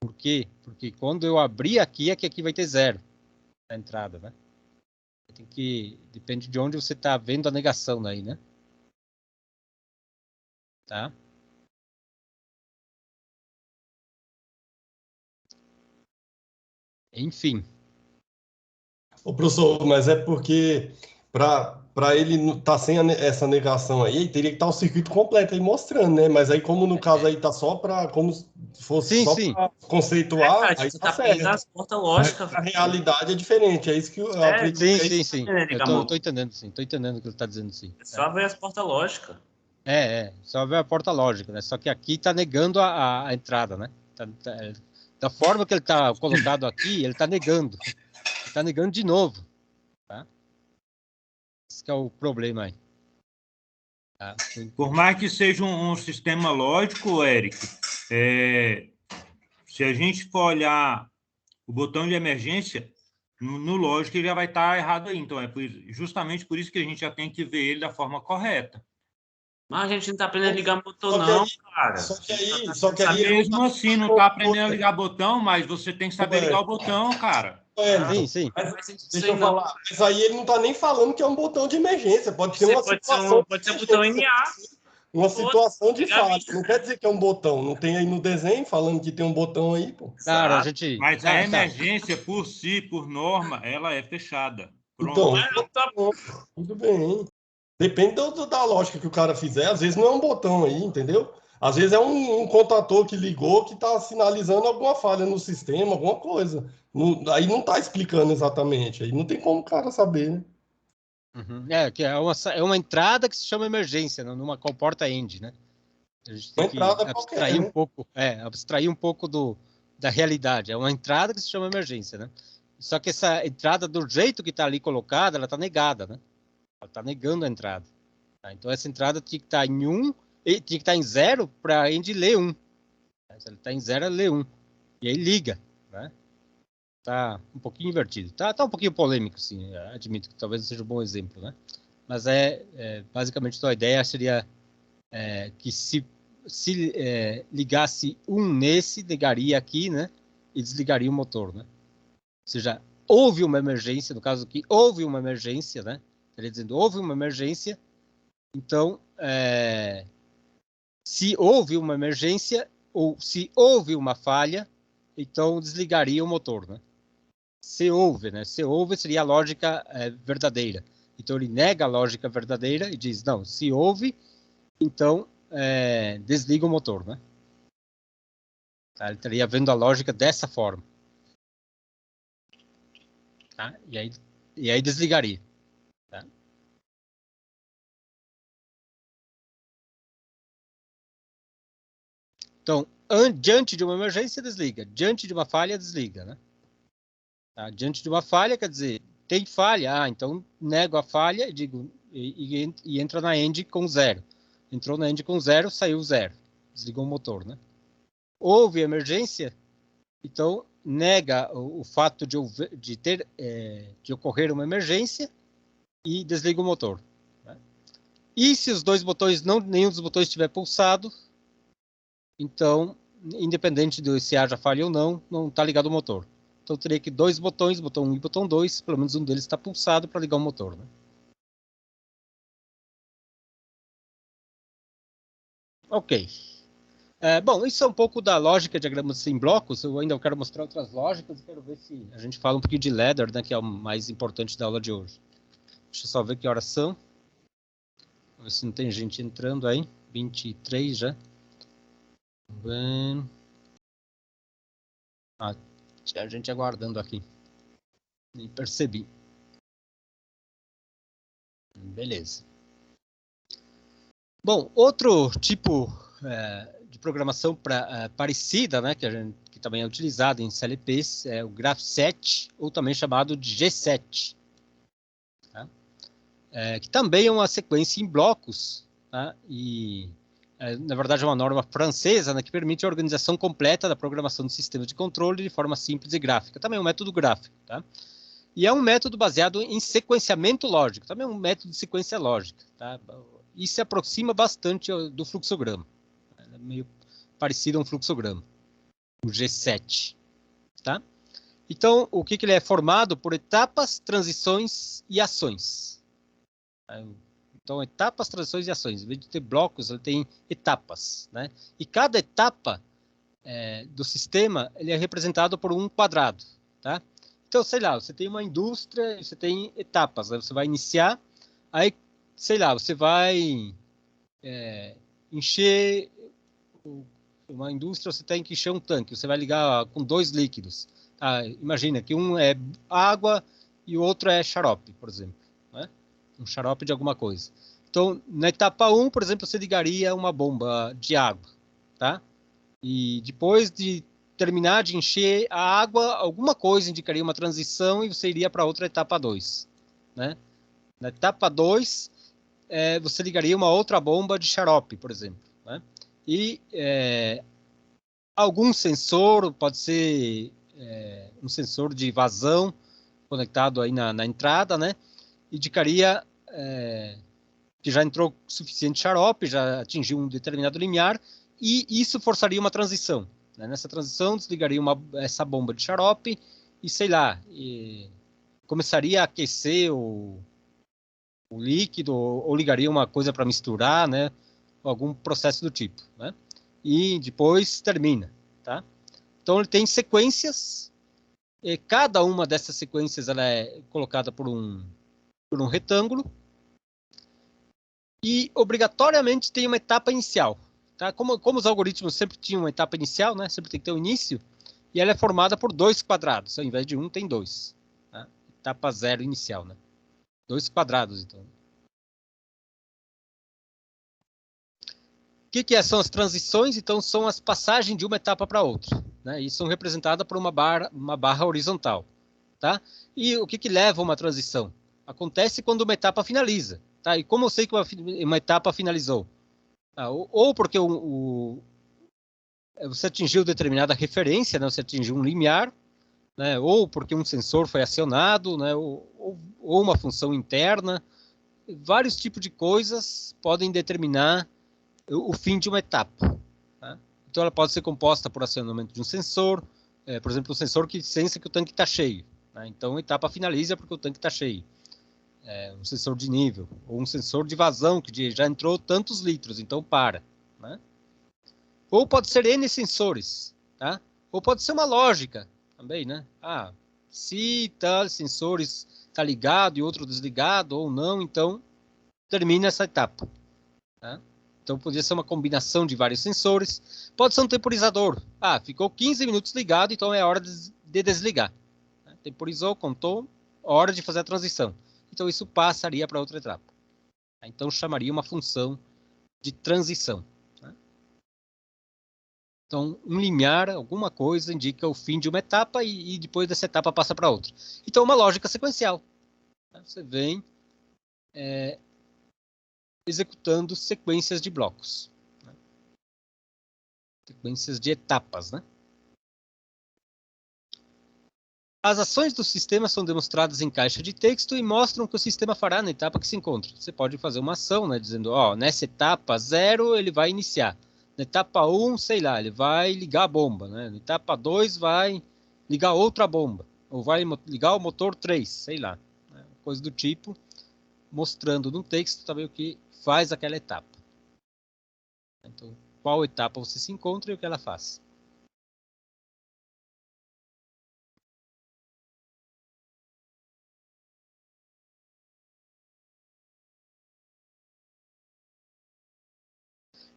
Por quê? Porque quando eu abrir aqui, é que aqui vai ter 0 na entrada, né? Depende de onde você está vendo a negação aí, né? Tá? Enfim. Ô, professor, mas é porque para ele tá sem essa negação aí, ele teria que estar o circuito completo aí mostrando, né? Mas aí, como no caso aí tá só para como se fosse só para conceituar, aí você tá tá pedindo certo. as portas lógicas. A realidade é diferente, é isso que eu acredito. Sim. Eu tô entendendo, sim. Tô entendendo o que ele tá dizendo, sim. É só ver as portas lógicas. Só ver a porta lógica, né? Só que aqui tá negando a entrada, né? Da forma que ele tá colocado aqui, ele tá negando. Ele tá negando de novo, tá? Esse que é o problema aí. Tá? Por mais que seja um sistema lógico, Eric, se a gente for olhar o botão de emergência, no lógico ele já vai estar errado aí. Então, justamente por isso que a gente já tem que ver ele da forma correta. Mas a gente não tá aprendendo a ligar botão, não, cara. Só que aí mesmo assim, não tá aprendendo a ligar botão, mas você tem que saber ligar o botão, cara. Sim. Deixa eu falar. Mas aí ele não tá nem falando que é um botão de emergência. Pode ser uma situação. Pode ser um botão NA. Uma situação de falha. Não quer dizer que é um botão. Não tem aí no desenho falando que tem um botão aí, pô. Claro, a gente... Mas a emergência, por si, por norma, ela é fechada. Pronto. Então, tudo bem. Depende da lógica que o cara fizer. Às vezes não é um botão aí, entendeu? Às vezes é um contator que ligou que está sinalizando alguma falha no sistema, alguma coisa. Aí não está explicando exatamente. Aí não tem como o cara saber, né? Uhum. Que é uma entrada que se chama emergência, numa porta end, né? A gente tem que abstrair um pouco, abstrair um pouco da realidade. É uma entrada que se chama emergência, né? Só que essa entrada, do jeito que está ali colocada, ela está negada, né? Ela está negando a entrada. Tá? Então essa entrada tinha que estar em 1, tinha que estar em 0 para a end ler 1. Se ele está em 0, ela lê 1. E aí liga, né? Tá um pouquinho invertido. Tá um pouquinho polêmico, sim. Admito que talvez seja um bom exemplo, né? Mas basicamente a ideia seria que se ligasse um nesse, ligaria aqui, né? E desligaria o motor, né? Ou seja, houve uma emergência, no caso aqui, houve uma emergência, né? Estaria dizendo, houve uma emergência, então, se houve uma emergência, ou se houve uma falha, então desligaria o motor, né? Se houve, né? Se houve seria a lógica verdadeira. Então ele nega a lógica verdadeira e diz, não, se houve, então desliga o motor, né? Tá? Ele estaria vendo a lógica dessa forma. Tá? E aí desligaria. Tá? Então, diante de uma emergência, desliga. Diante de uma falha, desliga, né? Tá? Diante de uma falha, quer dizer, tem falha, então nego a falha e entra na end com 0. Entrou na end com 0, saiu 0. desligou o motor, né? Houve emergência, então nega o fato de ocorrer uma emergência e desliga o motor, né? E se os dois botões, nenhum dos botões estiver pulsado, então, independente de se haja falha ou não está ligado o motor. Então teria que dois botões, botão 1 e botão 2, pelo menos um deles está pulsado para ligar o motor, né? Ok. Bom, isso é um pouco da lógica de diagramas em blocos. Eu ainda quero mostrar outras lógicas. Quero ver se a gente fala um pouquinho de ladder, né, que é o mais importante da aula de hoje. Deixa eu só ver que horas são. Ver se não tem gente entrando aí. 23 já. Bem... tinha a gente aguardando aqui. Nem percebi. Beleza. Bom, outro tipo de programação parecida, né, que também é utilizado em CLPs, é o Graph7, ou também chamado de G7. Tá? Que também é uma sequência em blocos, tá? E, na verdade, é uma norma francesa, né, que permite a organização completa da programação de sistemas de controle de forma simples e gráfica. Também é um método gráfico. Tá? E é um método baseado em sequenciamento lógico, também é um método de sequência lógica. Tá? E se aproxima bastante do fluxograma. É meio parecido a um fluxograma, o G7. Tá? Então, o que ele é formado por etapas, transições e ações. Então, etapas, transições e ações. Em vez de ter blocos, ele tem etapas. Né? E cada etapa do sistema ele é representado por um quadrado. Tá? Então, sei lá, você tem uma indústria, você tem etapas. Né? Você vai iniciar, aí, sei lá, você vai encher uma indústria, você tem que encher um tanque. Você vai ligar com 2 líquidos. Imagina que um é água e o outro é xarope, por exemplo. Né? Um xarope de alguma coisa. Então, na etapa 1, por exemplo, você ligaria uma bomba de água. Tá? E depois de terminar de encher a água, alguma coisa indicaria uma transição e você iria para outra etapa 2. Né? Na etapa 2, você ligaria uma outra bomba de xarope, por exemplo. Né? E algum sensor, pode ser um sensor de vazão conectado aí na entrada, né? Indicaria que já entrou suficiente xarope, já atingiu um determinado limiar, e isso forçaria uma transição. Né? Nessa transição, desligaria essa bomba de xarope e, sei lá, começaria a aquecer o líquido, ou ligaria uma coisa para misturar, né? Algum processo do tipo. Né? E depois termina. Tá? Então, ele tem sequências, e cada uma dessas sequências ela é colocada por um retângulo, e obrigatoriamente tem uma etapa inicial. Tá? Como os algoritmos sempre tinham uma etapa inicial, né? Sempre tem que ter um início, e ela é formada por 2 quadrados, ao invés de um, tem 2. Tá? Etapa 0 inicial, né? 2 quadrados, então. O que são as transições? Então, são as passagens de uma etapa para outra. Né? E são representadas por uma barra horizontal. Tá? E o que leva a uma transição? Acontece quando uma etapa finaliza. Tá? E como eu sei que uma etapa finalizou? Ou porque você atingiu determinada referência, né? Você atingiu um limiar, né? Ou porque um sensor foi acionado, né? ou uma função interna. Vários tipos de coisas podem determinar o fim de uma etapa. Tá? Então, ela pode ser composta por acionamento de um sensor, por exemplo, um sensor que sensa que o tanque está cheio. Né? Então, a etapa finaliza porque o tanque está cheio. Um sensor de nível, ou um sensor de vazão, que já entrou tantos litros, então para. Né? Ou pode ser N sensores, tá? Ou pode ser uma lógica também, né? Se tal sensores está ligado e outro desligado ou não, então termina essa etapa. Tá? Então, poderia ser uma combinação de vários sensores. Pode ser um temporizador. Ficou 15 minutos ligado, então é hora de desligar. Temporizou, contou, hora de fazer a transição. Então, isso passaria para outra etapa. Então, chamaria uma função de transição. Então, um limiar, alguma coisa, indica o fim de uma etapa e depois dessa etapa passa para outra. Então, uma lógica sequencial. Você vem executando sequências de blocos. Sequências de etapas, né? As ações do sistema são demonstradas em caixa de texto e mostram o que o sistema fará na etapa que se encontra. Você pode fazer uma ação, né, dizendo, ó, nessa etapa 0 ele vai iniciar. Na etapa 1, sei lá, ele vai ligar a bomba, né? Na etapa 2 vai ligar outra bomba. Ou vai ligar o motor 3, sei lá. Né? Coisa do tipo, mostrando no texto também o que faz aquela etapa. Então, qual etapa você se encontra e o que ela faz.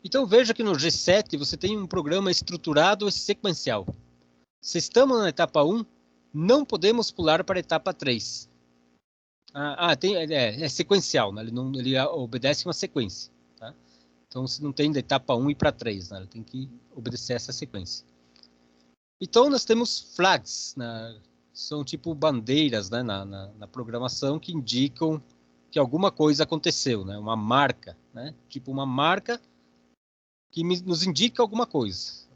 Então veja que no G7 você tem um programa estruturado e sequencial. Se estamos na etapa 1, não podemos pular para a etapa 3. É sequencial, né? Ele obedece uma sequência. Tá? Então você não tem da etapa 1 e para 3, né? Ele tem que obedecer essa sequência. Então nós temos flags, né? São tipo bandeiras, né? na programação que indicam que alguma coisa aconteceu, né? Uma marca, né? Tipo uma marca que nos indica alguma coisa.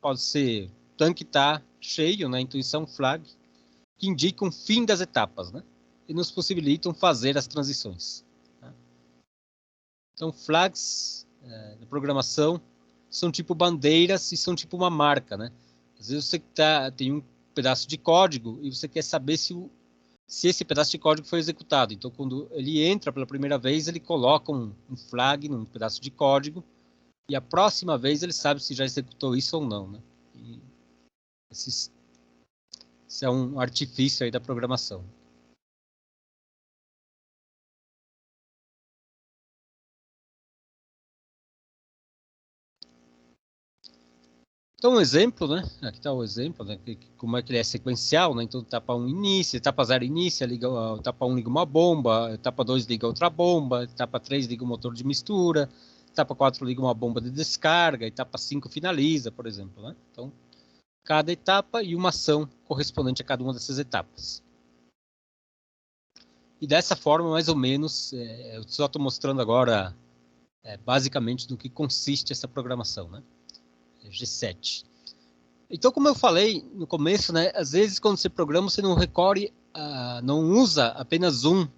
Pode ser o tanque está cheio, né? Intuição flag, que indicam o fim das etapas, né? E nos possibilitam fazer as transições. Tá? Então, flags de programação são tipo bandeiras e são tipo uma marca, né? Às vezes você tem um pedaço de código e você quer saber se esse pedaço de código foi executado. Então, quando ele entra pela primeira vez, ele coloca um flag num pedaço de código e a próxima vez ele sabe se já executou isso ou não, né? Esse é um artifício aí da programação. Então, um exemplo, né? Aqui está o exemplo, né? Como é que ele é sequencial, né? Então, etapa 1 inicia, etapa 0 inicia, etapa 1 liga uma bomba, etapa 2 liga outra bomba, etapa 3 liga o motor de mistura, etapa 4 liga uma bomba de descarga, etapa 5 finaliza, por exemplo, né? Então, cada etapa e uma ação correspondente a cada uma dessas etapas. E dessa forma, mais ou menos, eu só estou mostrando agora basicamente no que consiste essa programação, né? G7. Então, como eu falei no começo, né, às vezes quando você programa, você não não usa apenas um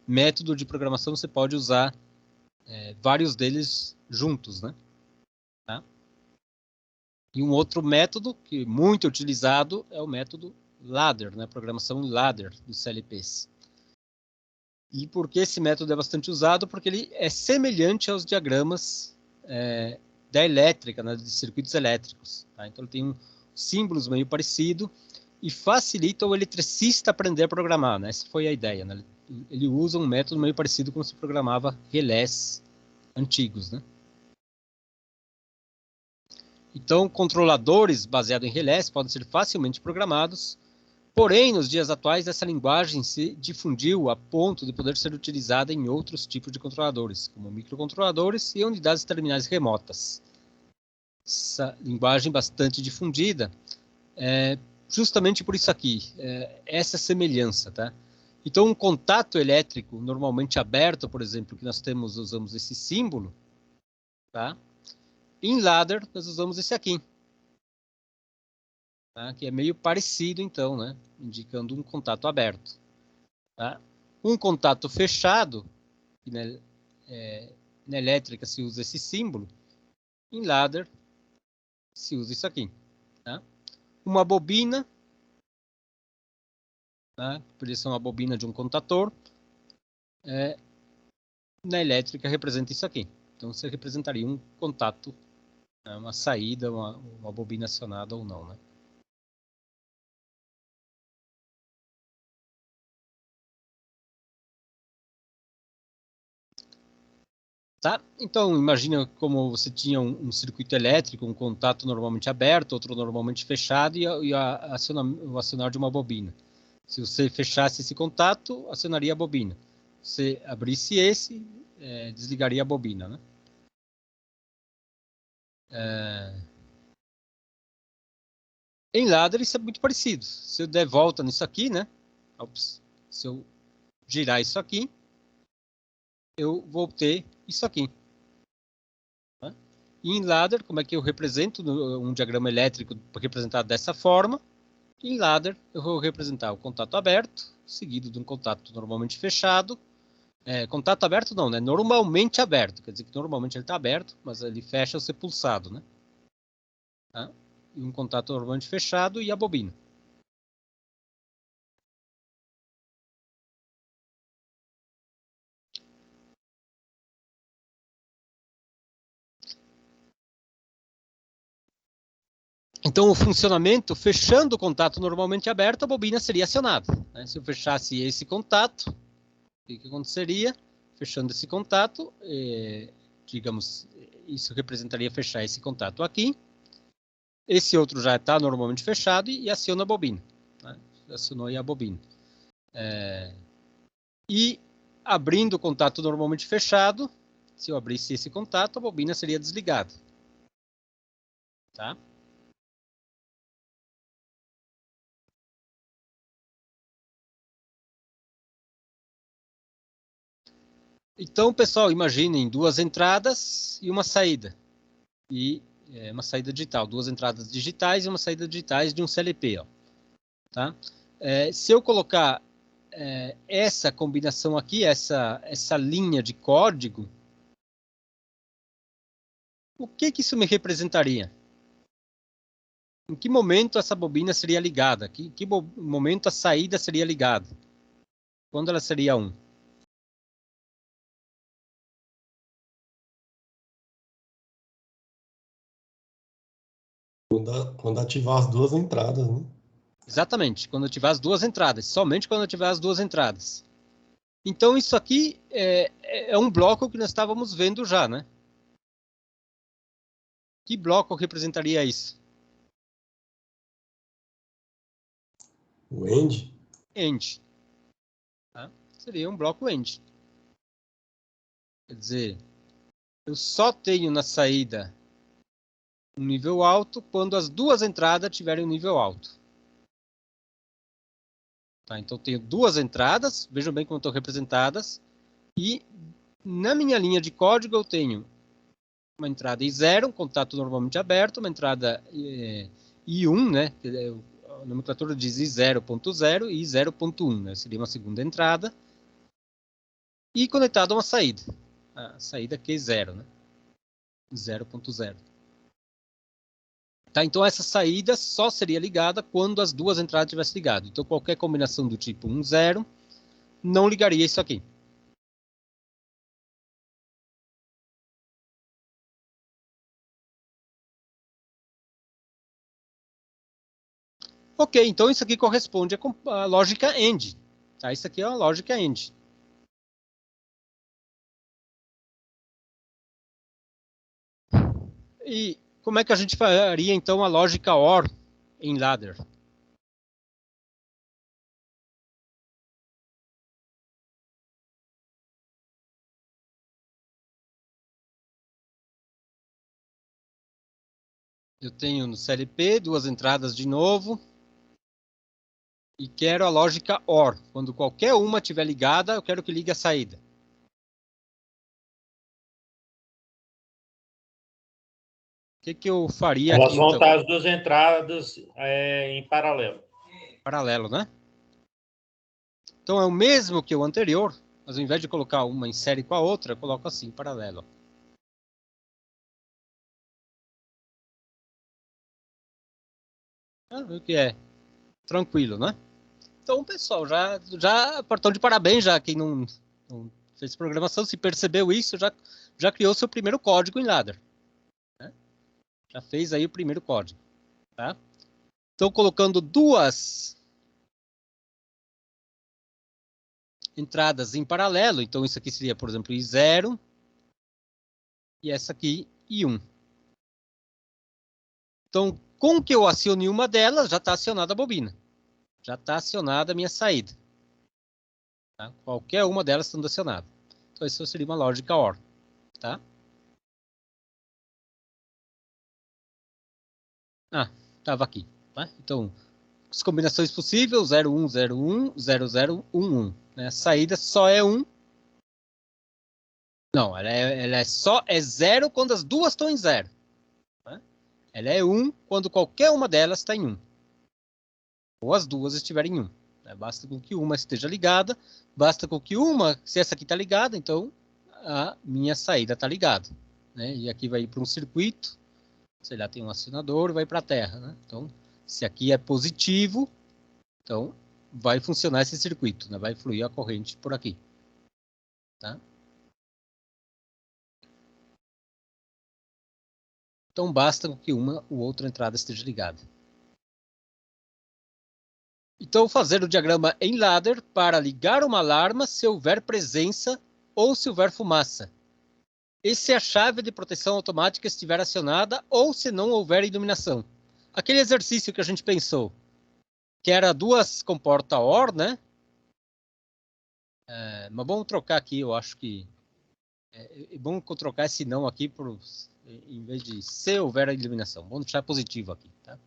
método de programação, você pode usar vários deles juntos, né? Tá? E um outro método que é muito utilizado é o método ladder, né? Programação ladder dos CLPs. E por que esse método é bastante usado? Porque ele é semelhante aos diagramas da elétrica, né, de circuitos elétricos. Tá? Então, ele tem símbolos meio parecido e facilita o eletricista aprender a programar. Né? Essa foi a ideia. Né? Ele usa um método meio parecido como se programava relés antigos. Né? Então, controladores baseados em relés podem ser facilmente programados. Porém, nos dias atuais, essa linguagem se difundiu a ponto de poder ser utilizada em outros tipos de controladores, como microcontroladores e unidades terminais remotas. Essa linguagem bastante difundida, justamente por isso aqui, essa semelhança, tá? Então, um contato elétrico normalmente aberto, por exemplo, que nós usamos esse símbolo, tá? Em ladder, nós usamos esse aqui. Tá? Que é meio parecido, então, né? Indicando um contato aberto. Tá? Um contato fechado, que na elétrica se usa esse símbolo, em ladder se usa isso aqui. Tá? Uma bobina, tá? Poderia ser uma bobina de um contator, na elétrica representa isso aqui. Então, você representaria um contato, né? Uma saída, uma bobina acionada ou não, né? Tá? Então, imagina como você tinha um circuito elétrico, um contato normalmente aberto, outro normalmente fechado e o acionar de uma bobina. Se você fechasse esse contato, acionaria a bobina. Se abrisse esse, desligaria a bobina. Né? Em ladder, isso é muito parecido. Se eu der volta nisso aqui, né? Se eu girar isso aqui, eu vou ter isso aqui. Né? E em ladder, como é que eu represento um diagrama elétrico representado dessa forma? Em ladder, eu vou representar o contato aberto, seguido de um contato normalmente fechado. Contato aberto não, né? Normalmente aberto. Quer dizer que normalmente ele está aberto, mas ele fecha ao ser pulsado, né? Tá? E um contato normalmente fechado e a bobina. Então, o funcionamento, fechando o contato normalmente aberto, a bobina seria acionada, né? Se eu fechasse esse contato, o que aconteceria? Fechando esse contato, digamos, isso representaria fechar esse contato aqui. Esse outro já está normalmente fechado e aciona a bobina. Né? Acionou aí a bobina. E abrindo o contato normalmente fechado, se eu abrisse esse contato, a bobina seria desligada. Tá? Então, pessoal, imaginem duas entradas e uma saída. E uma saída digital, duas entradas digitais e uma saída digitais de um CLP. Ó. Tá? Se eu colocar essa combinação aqui, essa linha de código, o que isso me representaria? Em que momento essa bobina seria ligada? Que momento a saída seria ligada? Quando ela seria 1? Quando ativar as duas entradas, né? Exatamente, quando eu tiver as duas entradas. Somente quando eu tiver as duas entradas. Então, isso aqui é um bloco que nós estávamos vendo já, né? Que bloco representaria isso? O end. End. Tá? Seria um bloco end. Quer dizer, eu só tenho na saída um nível alto quando as duas entradas tiverem um nível alto. Tá? Então, eu tenho duas entradas, vejam bem como estão representadas, e na minha linha de código eu tenho uma entrada I0, um contato normalmente aberto, uma entrada I1, né? A nomenclatura diz I0.0 e I0.1, né? Seria uma segunda entrada, e conectado a uma saída. A saída aqui é 0, né? 0.0. Tá, então essa saída só seria ligada quando as duas entradas tivessem ligado. Então qualquer combinação do tipo 1, 0 não ligaria isso aqui. Ok, então isso aqui corresponde à lógica AND. Tá? Isso aqui é uma lógica AND. E como é que a gente faria, então, a lógica OR em ladder? Eu tenho no CLP duas entradas de novo. E quero a lógica OR. Quando qualquer uma estiver ligada, eu quero que ligue a saída. O que eu faria Elas aqui, vão então? estar as duas entradas em paralelo. Paralelo, né? Então é o mesmo que o anterior, mas ao invés de colocar uma em série com a outra, eu coloco assim, paralelo. O que é tranquilo, né? Então, pessoal, já estão de parabéns, já quem não fez programação, se percebeu isso, já criou seu primeiro código em ladder. Né? Já fez aí o primeiro código. Tá? Então, colocando duas entradas em paralelo, então isso aqui seria, por exemplo, I0 e essa aqui I1. Então, com que eu acione uma delas, já está acionada a bobina. Já está acionada a minha saída. Tá? Qualquer uma delas estando acionada. Então, isso seria uma lógica OR. Tá? Estava aqui. Tá? Então, as combinações possíveis, 01, 01, 00, 11. Né? A saída só é 1. Não, ela é zero quando as duas estão em zero. Né? Ela é 1 quando qualquer uma delas está em 1. Ou as duas estiverem em 1. Né? Basta com que uma esteja ligada, basta com que uma, se essa aqui está ligada, então a minha saída está ligada. Né? E aqui vai ir para um circuito, sei lá, tem um acionador e vai para a Terra. Né? Então, se aqui é positivo, então vai funcionar esse circuito, né? Vai fluir a corrente por aqui. Tá? Então basta que uma ou outra entrada esteja ligada. Então fazer o diagrama em ladder para ligar uma alarma se houver presença ou se houver fumaça. E se a chave de proteção automática estiver acionada ou se não houver iluminação. Aquele exercício que a gente pensou, que era duas comporta OR, né? Mas vamos trocar aqui, eu acho que é bom trocar esse não aqui por, em vez de se houver a iluminação. Vamos deixar positivo aqui, tá?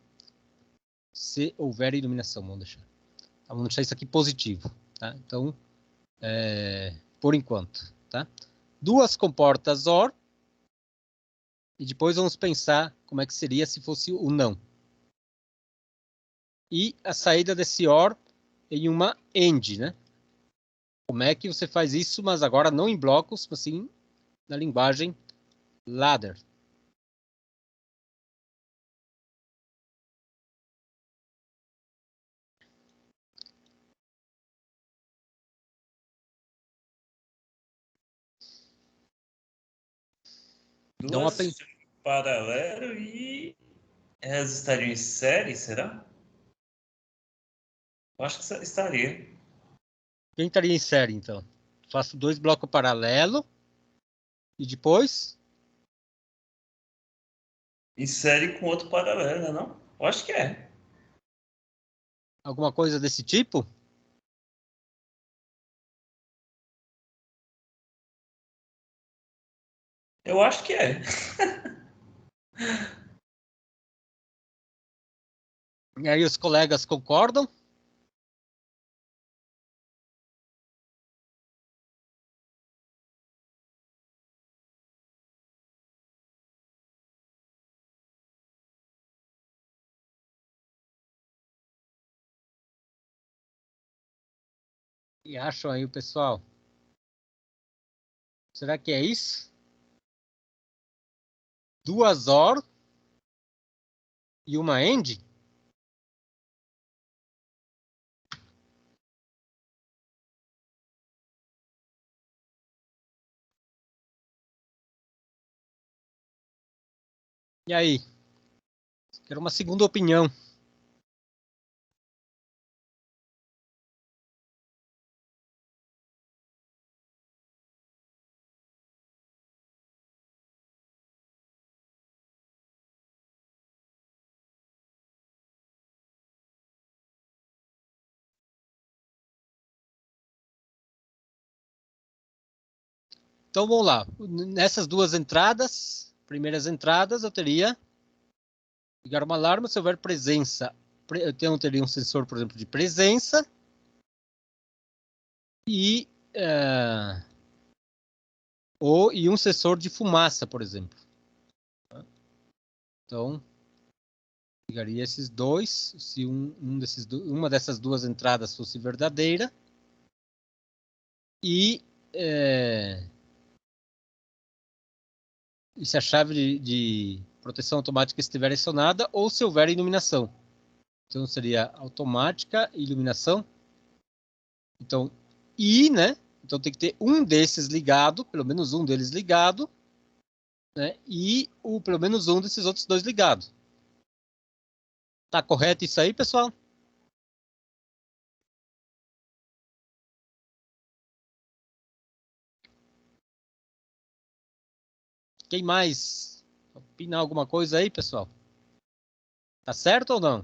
Se houver iluminação, vamos deixar. Tá, vamos deixar isso aqui positivo, tá? Então, por enquanto, tá? Duas comportas OR e depois vamos pensar como é que seria se fosse o não. E a saída desse OR em uma AND, né? Como é que você faz isso, mas agora não em blocos, mas sim na linguagem ladder. Duas paralelo e elas estariam em série, será? Eu acho que estaria. Quem estaria em série, então? Faço 2 blocos paralelos e depois... Em série com outro paralelo, não? Eu acho que é. Alguma coisa desse tipo? Eu acho que é. E aí os colegas concordam? E acham aí o pessoal? Será que é isso? 2 OR e uma AND? E aí? Quero uma segunda opinião. Então vamos lá. Nessas duas entradas, primeiras entradas, eu teria ligar uma alarma se houver presença. Eu teria um sensor, por exemplo, de presença e e um sensor de fumaça, por exemplo. Então, ligaria esses dois, se uma dessas duas entradas fosse verdadeira. E se a chave de proteção automática estiver acionada ou se houver iluminação. Então, seria automática e iluminação. Então, né? Então, tem que ter um desses ligado, pelo menos um deles ligado, né? E pelo menos um desses outros dois ligados. Tá correto isso aí, pessoal? Quem mais opina alguma coisa aí, pessoal? Tá certo ou não?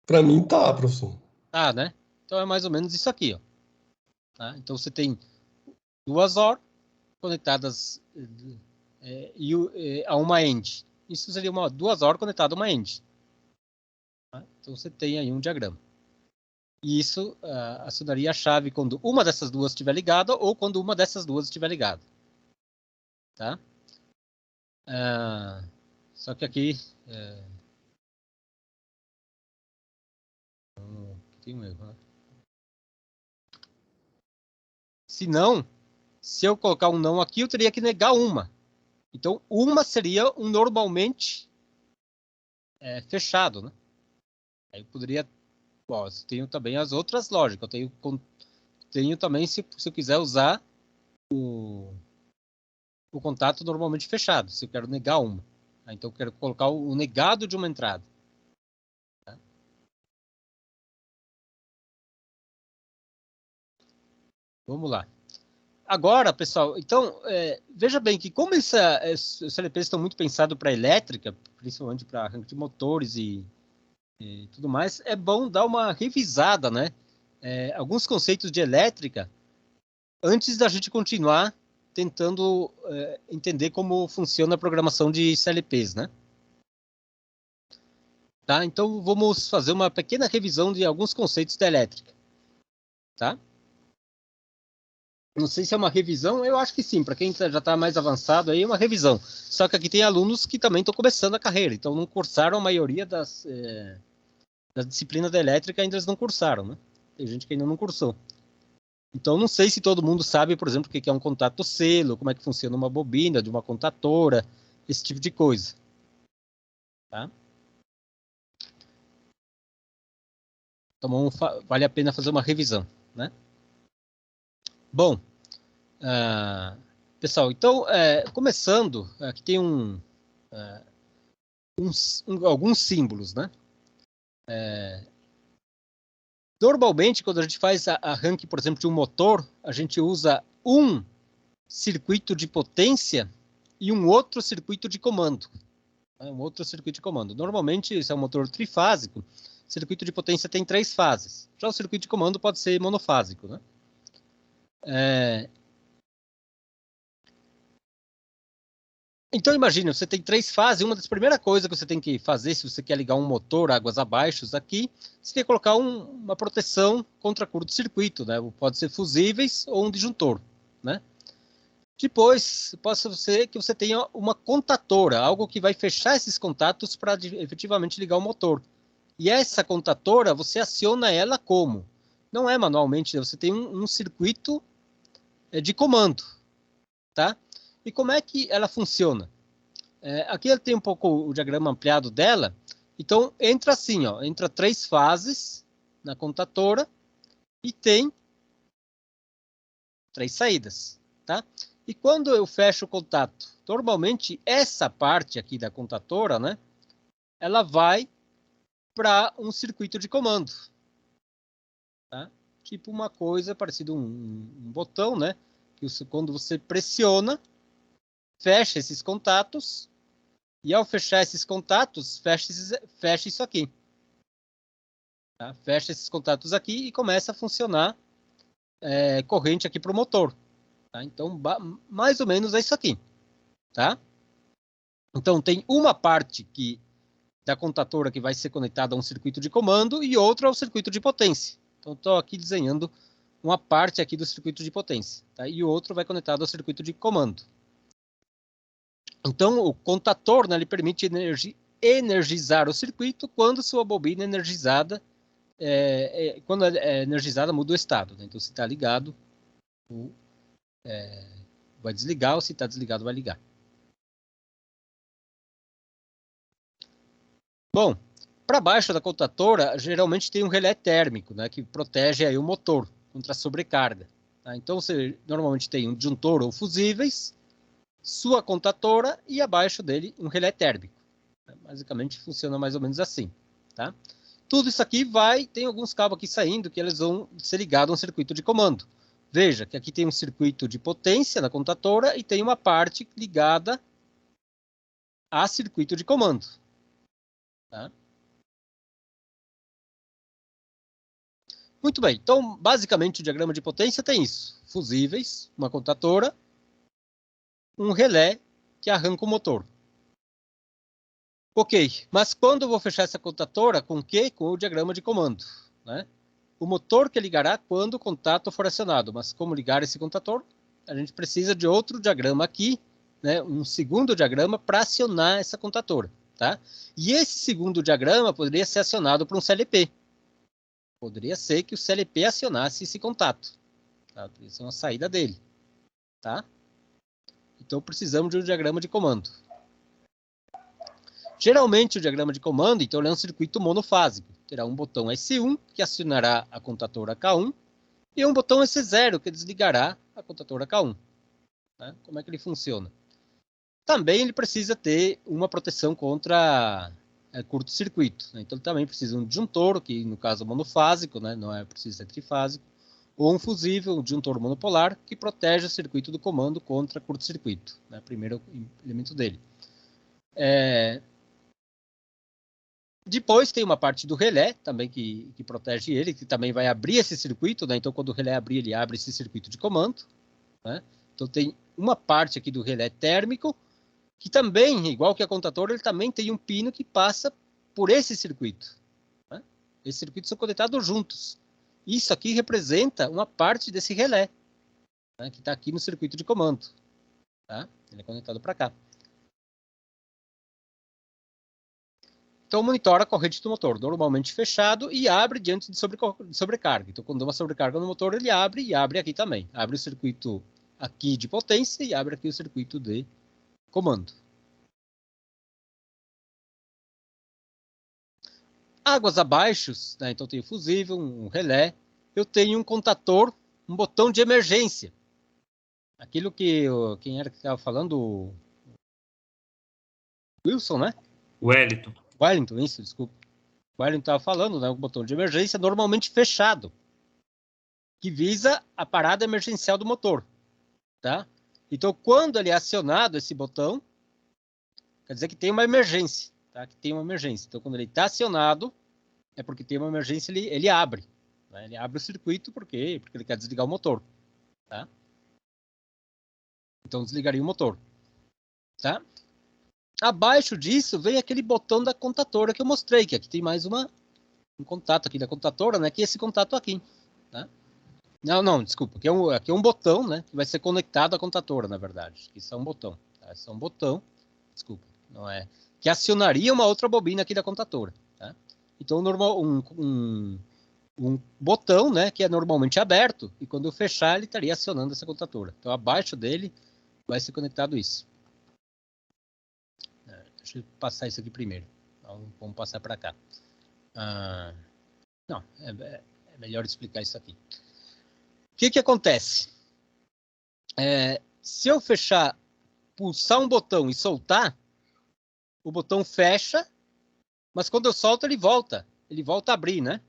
Para mim tá, professor. Tá, né? Então é mais ou menos isso aqui, ó. Tá? Então você tem 2 OR conectadas a uma AND. isso seria uma 2 OR conectada a uma AND. Tá? Então, você tem aí um diagrama. E isso acionaria a chave quando uma dessas duas estiver ligada ou quando uma dessas duas estiver ligada. Tá? Só que aqui... tem um erro, né? Se não, se eu colocar um não aqui, eu teria que negar uma. Então, uma seria um normalmente fechado, né? Aí eu poderia... Bom, eu tenho também as outras lógicas. Eu tenho também, se eu quiser usar o contato normalmente fechado, se eu quero negar uma. Então, eu quero colocar o negado de uma entrada. Tá? Vamos lá. Agora, pessoal, então, veja bem que como os CLPs estão muito pensados para elétrica, principalmente para arranque de motores e tudo mais, é bom dar uma revisada, né? Alguns conceitos de elétrica antes da gente continuar tentando entender como funciona a programação de CLPs, né? Tá? Então, vamos fazer uma pequena revisão de alguns conceitos da elétrica. Tá? Não sei se é uma revisão, eu acho que sim. Para quem já está mais avançado, aí é uma revisão. Só que aqui tem alunos que também estão começando a carreira, então não cursaram a maioria das disciplinas da elétrica, ainda eles não cursaram, né? Tem gente que ainda não cursou. Então, não sei se todo mundo sabe, por exemplo, o que é um contato selo, como é que funciona uma bobina de uma contatora, esse tipo de coisa. Tá? Então, vale a pena fazer uma revisão, né? Bom, pessoal, então, começando, aqui tem alguns símbolos, né? Normalmente, quando a gente faz arranque, por exemplo, de um motor, a gente usa um circuito de potência e um outro circuito de comando. Normalmente, esse é um motor trifásico. O circuito de potência tem 3 fases. Já o circuito de comando pode ser monofásico, né? Então, imagine, você tem 3 fases. Uma das primeiras coisas que você tem que fazer, se você quer ligar um motor águas abaixo aqui, você tem que colocar uma proteção contra curto-circuito, né? Pode ser fusíveis ou um disjuntor, né? Depois, pode ser que você tenha uma contatora, algo que vai fechar esses contatos para efetivamente ligar o motor. E essa contatora, você aciona ela como? Não é manualmente, você tem um circuito de comando, tá? E como é que ela funciona? Aqui ela tem um pouco o diagrama ampliado dela. Então, entra assim, ó, entra 3 fases na contatora e tem 3 saídas, tá? E quando eu fecho o contato, normalmente essa parte aqui da contatora, né, ela vai para um circuito de comando, tá? Tipo uma coisa parecida um botão, né? Que quando você pressiona, fecha esses contatos e ao fechar esses contatos, fecha isso aqui. Tá? Fecha esses contatos aqui e começa a funcionar corrente aqui para o motor. Tá? Então, mais ou menos é isso aqui. Tá? Então, tem uma parte da contatora que vai ser conectada a um circuito de comando e outra ao circuito de potência. Então, estou aqui desenhando uma parte aqui do circuito de potência. Tá? E o outro vai conectado ao circuito de comando. Então, o contator, né, ele permite energizar o circuito quando sua bobina é energizada. Quando é energizada, muda o estado. Né? Então, se está ligado, vai desligar, ou se está desligado, vai ligar. Bom, para baixo da contatora, geralmente tem um relé térmico, né, que protege aí o motor contra a sobrecarga. Tá? Então, você normalmente tem um disjuntor ou fusíveis, sua contatora e abaixo dele um relé térmico. Basicamente funciona mais ou menos assim. Tá? Tudo isso aqui tem alguns cabos aqui saindo que eles vão ser ligados a um circuito de comando. Veja que aqui tem um circuito de potência na contatora e tem uma parte ligada a circuito de comando. Tá? Muito bem, então basicamente o diagrama de potência tem isso. Fusíveis, uma contatora, um relé que arranca o motor. Ok, mas quando eu vou fechar essa contatora? Com o quê? Com o diagrama de comando, né? O motor que ligará quando o contato for acionado. Mas como ligar esse contator? A gente precisa de outro diagrama aqui, né? Um segundo diagrama para acionar essa contatora, tá? E esse segundo diagrama poderia ser acionado por um CLP. Poderia ser que o CLP acionasse esse contato. Tá? Poderia ser uma saída dele, tá? Então precisamos de um diagrama de comando. Geralmente o diagrama de comando, então, é um circuito monofásico. Terá um botão S1 que acionará a contatora K1 e um botão S0 que desligará a contatora K1. Tá? Como é que ele funciona? Também ele precisa ter uma proteção contra curto-circuito. Né? Então ele também precisa de um disjuntor, que no caso é monofásico, né? Não é preciso ser trifásico, ou um fusível, um disjuntor monopolar, que protege o circuito do comando contra curto-circuito. Né? Primeiro elemento dele. Depois tem uma parte do relé, também que protege ele, que também vai abrir esse circuito, né? Então quando o relé abrir, ele abre esse circuito de comando. Né? Então tem uma parte aqui do relé térmico, que também, igual que a contatora, ele também tem um pino que passa por esse circuito. Né? Esses circuitos são conectados juntos. Isso aqui representa uma parte desse relé, né? Que está aqui no circuito de comando. Tá? Ele é conectado para cá. Então, monitora a corrente do motor, normalmente fechado, e abre diante de sobrecarga. Então, quando dá uma sobrecarga no motor, ele abre e abre aqui também. Abre o circuito aqui de potência e abre aqui o circuito de comando. Águas abaixo, né? Então tem o fusível, um relé. Eu tenho um contator, um botão de emergência. Aquilo que quem era que estava falando? Wilson, né? Wellington, isso, desculpa. O Wellington estava falando, né? Um botão de emergência normalmente fechado, que visa a parada emergencial do motor, tá? Então, quando ele é acionado, esse botão, quer dizer que tem uma emergência, tá? Que tem uma emergência. Então, quando ele está acionado, é porque tem uma emergência, ele abre. Né? Ele abre o circuito, porque ele quer desligar o motor, tá? Então, desligaria o motor, tá? Abaixo disso, vem aquele botão da contatora que eu mostrei, que aqui tem mais um contato aqui da contatora, né? Que é esse contato aqui, tá? Não, desculpa. Aqui é um botão, né? Que vai ser conectado à contatora, na verdade. Isso é um botão. Tá? Isso é um botão. Desculpa, não é. Que acionaria uma outra bobina aqui da contatora. Tá? Então, um botão, né? Que é normalmente aberto. E quando eu fechar, ele estaria acionando essa contatora. Então, abaixo dele vai ser conectado isso. Deixa eu passar isso aqui primeiro. Então, vamos passar para cá. Não, é melhor explicar isso aqui. O que acontece? Se eu fechar, pulsar um botão e soltar, o botão fecha, mas quando eu solto, ele volta a abrir, né?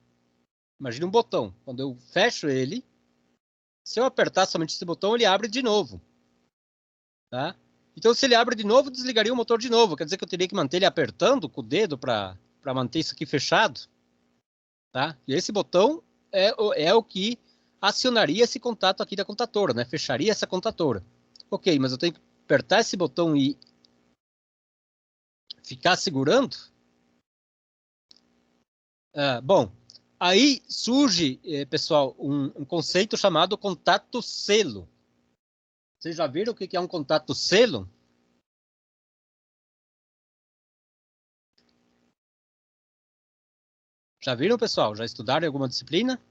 Imagina um botão. Quando eu fecho ele, se eu apertar somente esse botão, ele abre de novo. Tá? Então, se ele abre de novo, desligaria o motor de novo. Quer dizer que eu teria que manter ele apertando com o dedo para manter isso aqui fechado. Tá? E esse botão é o que acionaria esse contato aqui da contatora, né? Fecharia essa contatora. Ok, mas eu tenho que apertar esse botão e ficar segurando? Bom, aí surge, pessoal, um conceito chamado contato selo. Vocês já viram o que é um contato selo? Já viram, pessoal? Já estudaram em alguma disciplina?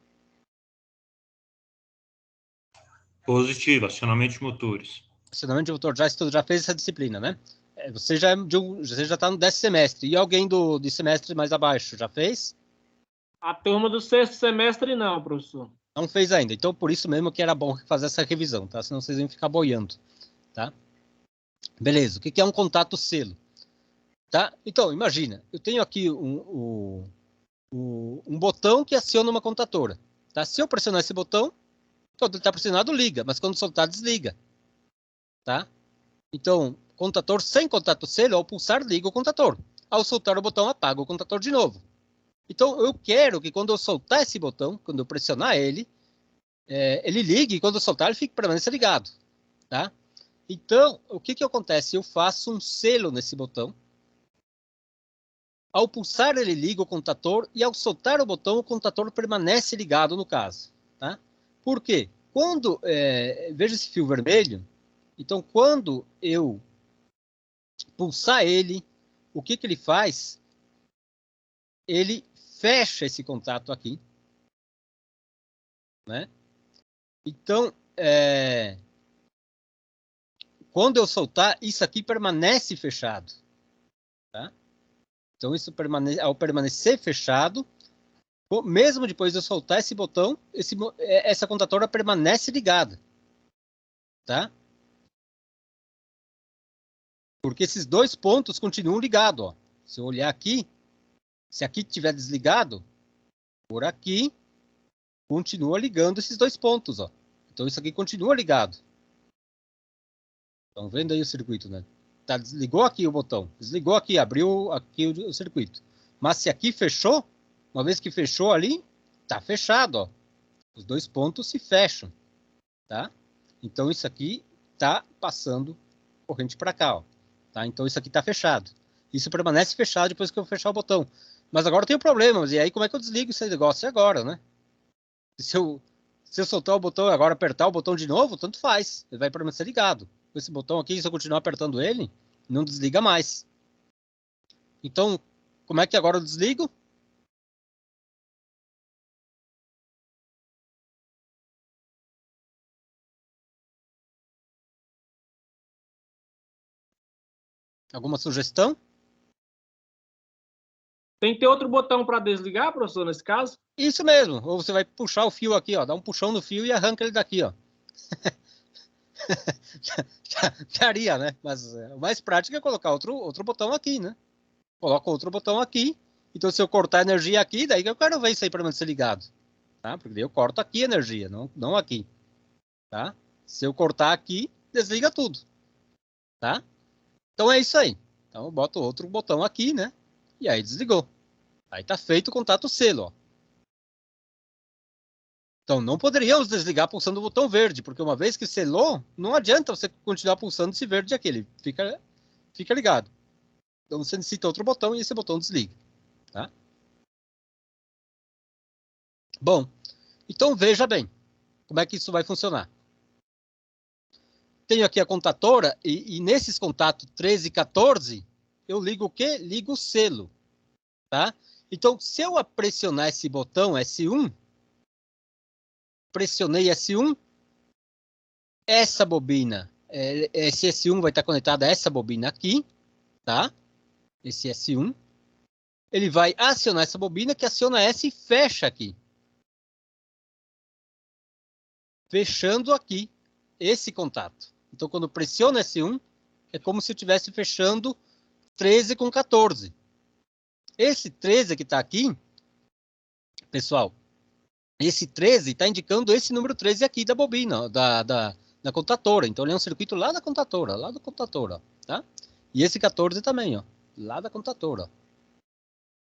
Positivo, acionamento de motores. Acionamento de motor, já fez essa disciplina, né? Você já está no 10º semestre. E alguém de semestre mais abaixo, já fez? A turma do 6º semestre não, professor. Não fez ainda. Então, por isso mesmo que era bom fazer essa revisão, tá? Senão vocês iam ficar boiando, tá? Beleza. O que é um contato selo? Tá? Então, imagina. Eu tenho aqui um botão que aciona uma contatora. Tá? Se eu pressionar esse botão, quando ele está pressionado, liga. Mas quando soltar, desliga. Tá? Então, contator sem contato selo, ao pulsar, liga o contator. Ao soltar o botão, apaga o contator de novo. Então, eu quero que quando eu soltar esse botão, quando eu pressionar ele, ele ligue, e quando eu soltar, ele fique permaneça ligado. Tá? Então, o que acontece? Eu faço um selo nesse botão, Ao pulsar, ele liga o contator e ao soltar o botão, o contator permanece ligado no caso. Tá? Por quê? Quando, veja esse fio vermelho, então quando eu pulsar ele, o que ele faz? Ele fecha esse contato aqui. Né? Então, quando eu soltar, isso aqui permanece fechado. Tá? Então, isso ao permanecer fechado, mesmo depois de eu soltar esse botão, essa contatora permanece ligada. Tá? Porque esses dois pontos continuam ligados. Ó. Se eu olhar aqui, se aqui estiver desligado, por aqui, continua ligando esses dois pontos. Ó. Então, isso aqui continua ligado. Estão vendo aí o circuito, né? Tá, desligou aqui o botão, desligou aqui, abriu aqui o circuito. Mas se aqui fechou, uma vez que fechou ali, tá fechado, ó. Os dois pontos se fecham, tá? Então isso aqui tá passando corrente para cá, ó. Tá? Então isso aqui tá fechado. Isso permanece fechado depois que eu fechar o botão. Mas agora tem um problema, e aí como é que eu desligo esse negócio agora, né? Se eu soltar o botão e agora apertar o botão de novo, tanto faz. Ele vai permanecer ligado. Esse botão aqui, se eu continuar apertando ele, não desliga mais. Então, como é que agora eu desligo? Alguma sugestão? Tem que ter outro botão para desligar, professor, nesse caso? Isso mesmo. Ou você vai puxar o fio aqui, ó. Dá um puxão no fio e arranca ele daqui, ó. Daria, né? Mas o mais prático é colocar outro botão aqui, né? Coloca outro botão aqui. Então, se eu cortar a energia aqui, daí que eu quero ver isso aí permanecer ligado. Tá? Porque daí eu corto aqui a energia, não aqui. Tá? Se eu cortar aqui, desliga tudo. Tá? Então é isso aí. Então eu boto outro botão aqui, né? E aí desligou. Aí tá feito o contato selo, ó. Então não poderíamos desligar pulsando o botão verde, porque uma vez que selou, não adianta você continuar pulsando esse verde aqui, ele fica ligado. Então você necessita outro botão e esse botão desliga. Tá? Bom, então veja bem como é que isso vai funcionar. Tenho aqui a contatora e nesses contatos 13 e 14, eu ligo o quê? Ligo o selo. Tá? Então, se eu pressionar esse botão S1, pressionei S1, essa bobina, esse S1 vai estar conectado a essa bobina aqui, tá? Esse S1, ele vai acionar essa bobina, que aciona essa e fecha aqui. Fechando aqui esse contato. Então, quando pressiono S1, é como se eu estivesse fechando 13 com 14. Esse 13 que está aqui, pessoal, esse 13 está indicando esse número 13 aqui da bobina, da contatora. Então, ele é um circuito lá da contatora, ó, tá? E esse 14 também, ó, lá da contatora.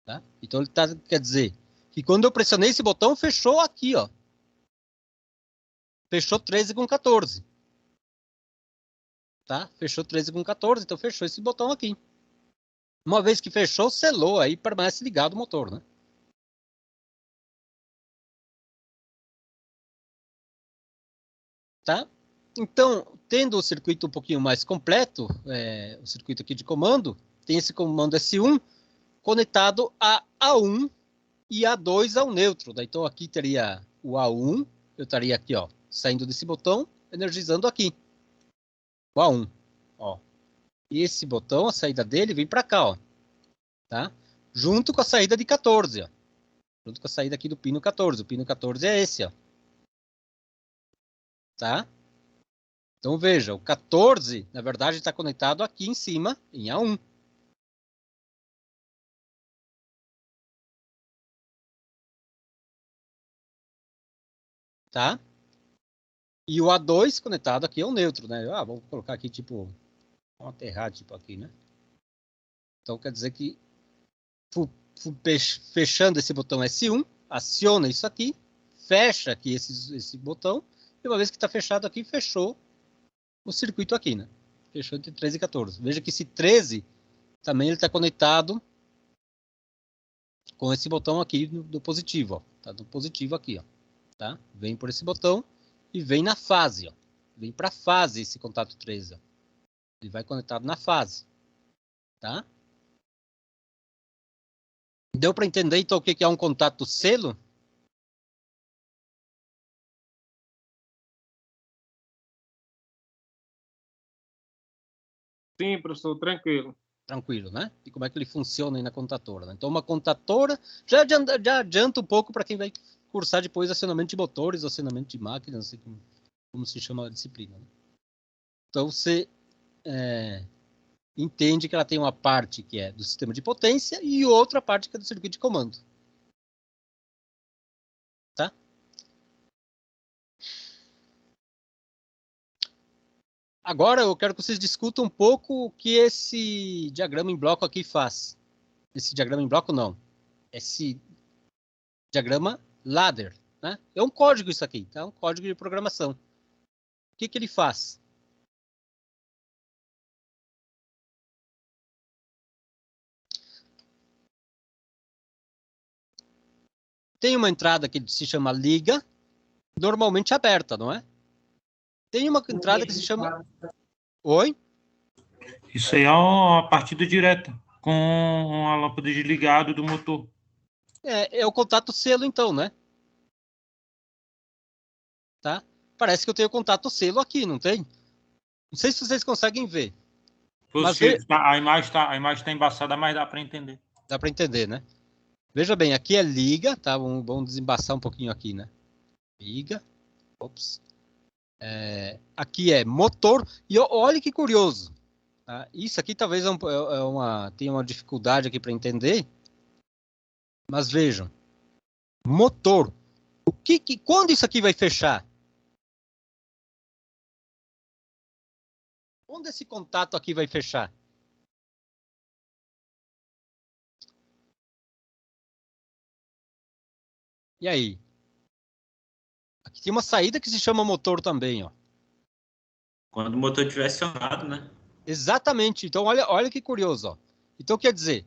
Tá? Então, ele quer dizer que quando eu pressionei esse botão, fechou aqui, ó. Fechou 13 com 14. Tá? Fechou 13 com 14, então fechou esse botão aqui. Uma vez que fechou, selou, aí permanece ligado o motor, né? Tá? Então, tendo o circuito um pouquinho mais completo, o circuito aqui de comando, tem esse comando S1 conectado a A1 e A2 ao neutro. Então, aqui teria o A1, eu estaria aqui, ó, saindo desse botão, energizando aqui. O A1, ó. E esse botão, a saída dele, vem para cá, ó. Tá? Junto com a saída de 14, ó. Junto com a saída aqui do pino 14. O pino 14 é esse, ó. Tá? Então, veja, o 14, na verdade, está conectado aqui em cima, em A1. Tá? E o A2 conectado aqui ao neutro, né? Vamos colocar aqui, tipo, uma aterrada, tipo aqui, né? Então, quer dizer que fechando esse botão S1, aciona isso aqui, fecha aqui esse botão, e uma vez que está fechado aqui, fechou o circuito aqui, né? Fechou entre 13 e 14. Veja que esse 13 também ele está conectado com esse botão aqui do positivo, ó. Tá do positivo aqui, ó. Tá? Vem por esse botão e vem na fase, ó. Vem para a fase esse contato 13, ó. Ele vai conectado na fase, tá? Deu para entender então o que é um contato selo? Sim, professor, tranquilo. Tranquilo, né? E como é que ele funciona aí na contatora, né? Então, uma contatora já adianta um pouco para quem vai cursar depois acionamento de motores, acionamento de máquinas, não sei como se chama a disciplina, né? Então, você entende que ela tem uma parte que é do sistema de potência e outra parte que é do circuito de comando. Tá? Agora eu quero que vocês discutam um pouco o que esse diagrama em bloco aqui faz. Esse diagrama em bloco não. Esse diagrama ladder, né? É um código isso aqui, tá? Um código de programação. O que ele faz? Tem uma entrada que se chama liga, normalmente aberta, não é? Tem uma entrada que se chama... Oi? Isso aí é uma partida direta com a lâmpada de ligado do motor. É o contato selo, então, né? Tá? Parece que eu tenho contato selo aqui, não tem? Não sei se vocês conseguem ver. Mas A imagem tá embaçada, mas dá para entender. Dá para entender, né? Veja bem, aqui é liga, tá? Vamos desembaçar um pouquinho aqui, né? Liga. Ops. Aqui é motor. E olha que curioso. Tá? Isso aqui talvez tenha uma dificuldade aqui para entender. Mas vejam. Motor. Quando isso aqui vai fechar? Quando esse contato aqui vai fechar? E aí? Aqui tem uma saída que se chama motor também, ó. Quando o motor estiver acionado, né? Exatamente. Então, olha que curioso, ó. Então, quer dizer,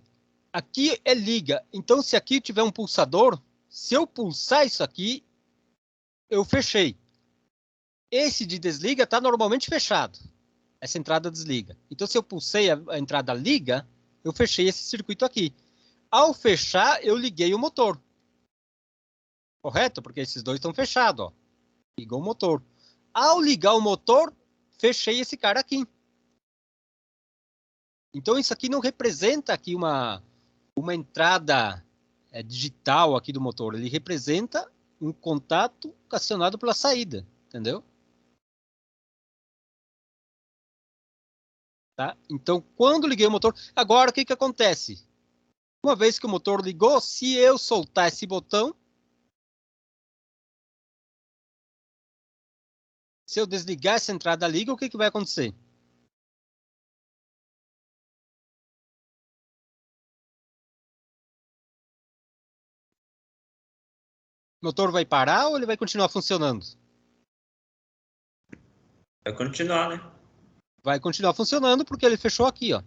aqui é liga. Então, se aqui tiver um pulsador, se eu pulsar isso aqui, eu fechei. Esse de desliga está normalmente fechado. Essa entrada desliga. Então, se eu pulsei a entrada liga, eu fechei esse circuito aqui. Ao fechar, eu liguei o motor. Correto? Porque esses dois estão fechados, ó. Ligou o motor. Ao ligar o motor, fechei esse cara aqui. Então, isso aqui não representa aqui uma entrada digital aqui do motor. Ele representa um contato acionado pela saída. Entendeu? Tá? Então, quando liguei o motor... Agora, o que acontece? Uma vez que o motor ligou, se eu soltar esse botão... Se eu desligar essa entrada liga, o que vai acontecer? O motor vai parar ou ele vai continuar funcionando? Vai continuar, né? Vai continuar funcionando porque ele fechou aqui, ó.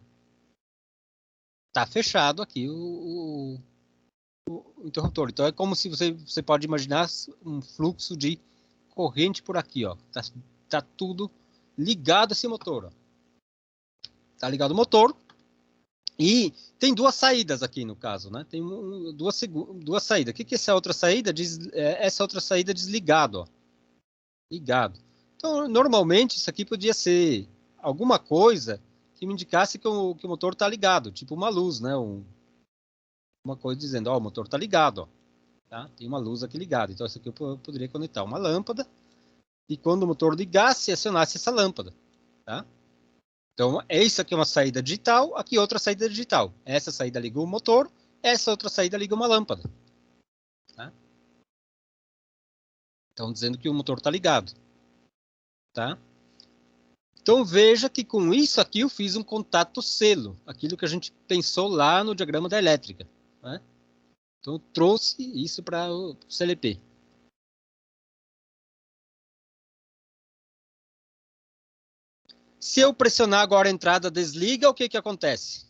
Tá fechado aqui o interruptor. Então é como se você pode imaginar um fluxo de corrente por aqui, ó. Tá tudo ligado a esse motor, ó. Tá ligado o motor. E tem duas saídas aqui no caso, né? Tem duas saídas. O que é essa outra saída? Essa outra saída desligado, ó. Ligado. Então, normalmente, isso aqui podia ser alguma coisa que me indicasse que o motor está ligado, tipo uma luz, né? Uma coisa dizendo, ó, o motor está ligado, ó. Tá? Tem uma luz aqui ligada. Então, isso aqui eu poderia conectar uma lâmpada e quando o motor ligasse, acionasse essa lâmpada, tá? Então, isso aqui é uma saída digital, aqui outra saída digital. Essa saída liga o motor, essa outra saída liga uma lâmpada. Tá? Então, dizendo que o motor está ligado. Tá? Então, veja que com isso aqui eu fiz um contato selo, aquilo que a gente pensou lá no diagrama da elétrica. Né? Então, eu trouxe isso para o CLP. Se eu pressionar agora a entrada desliga, o que acontece?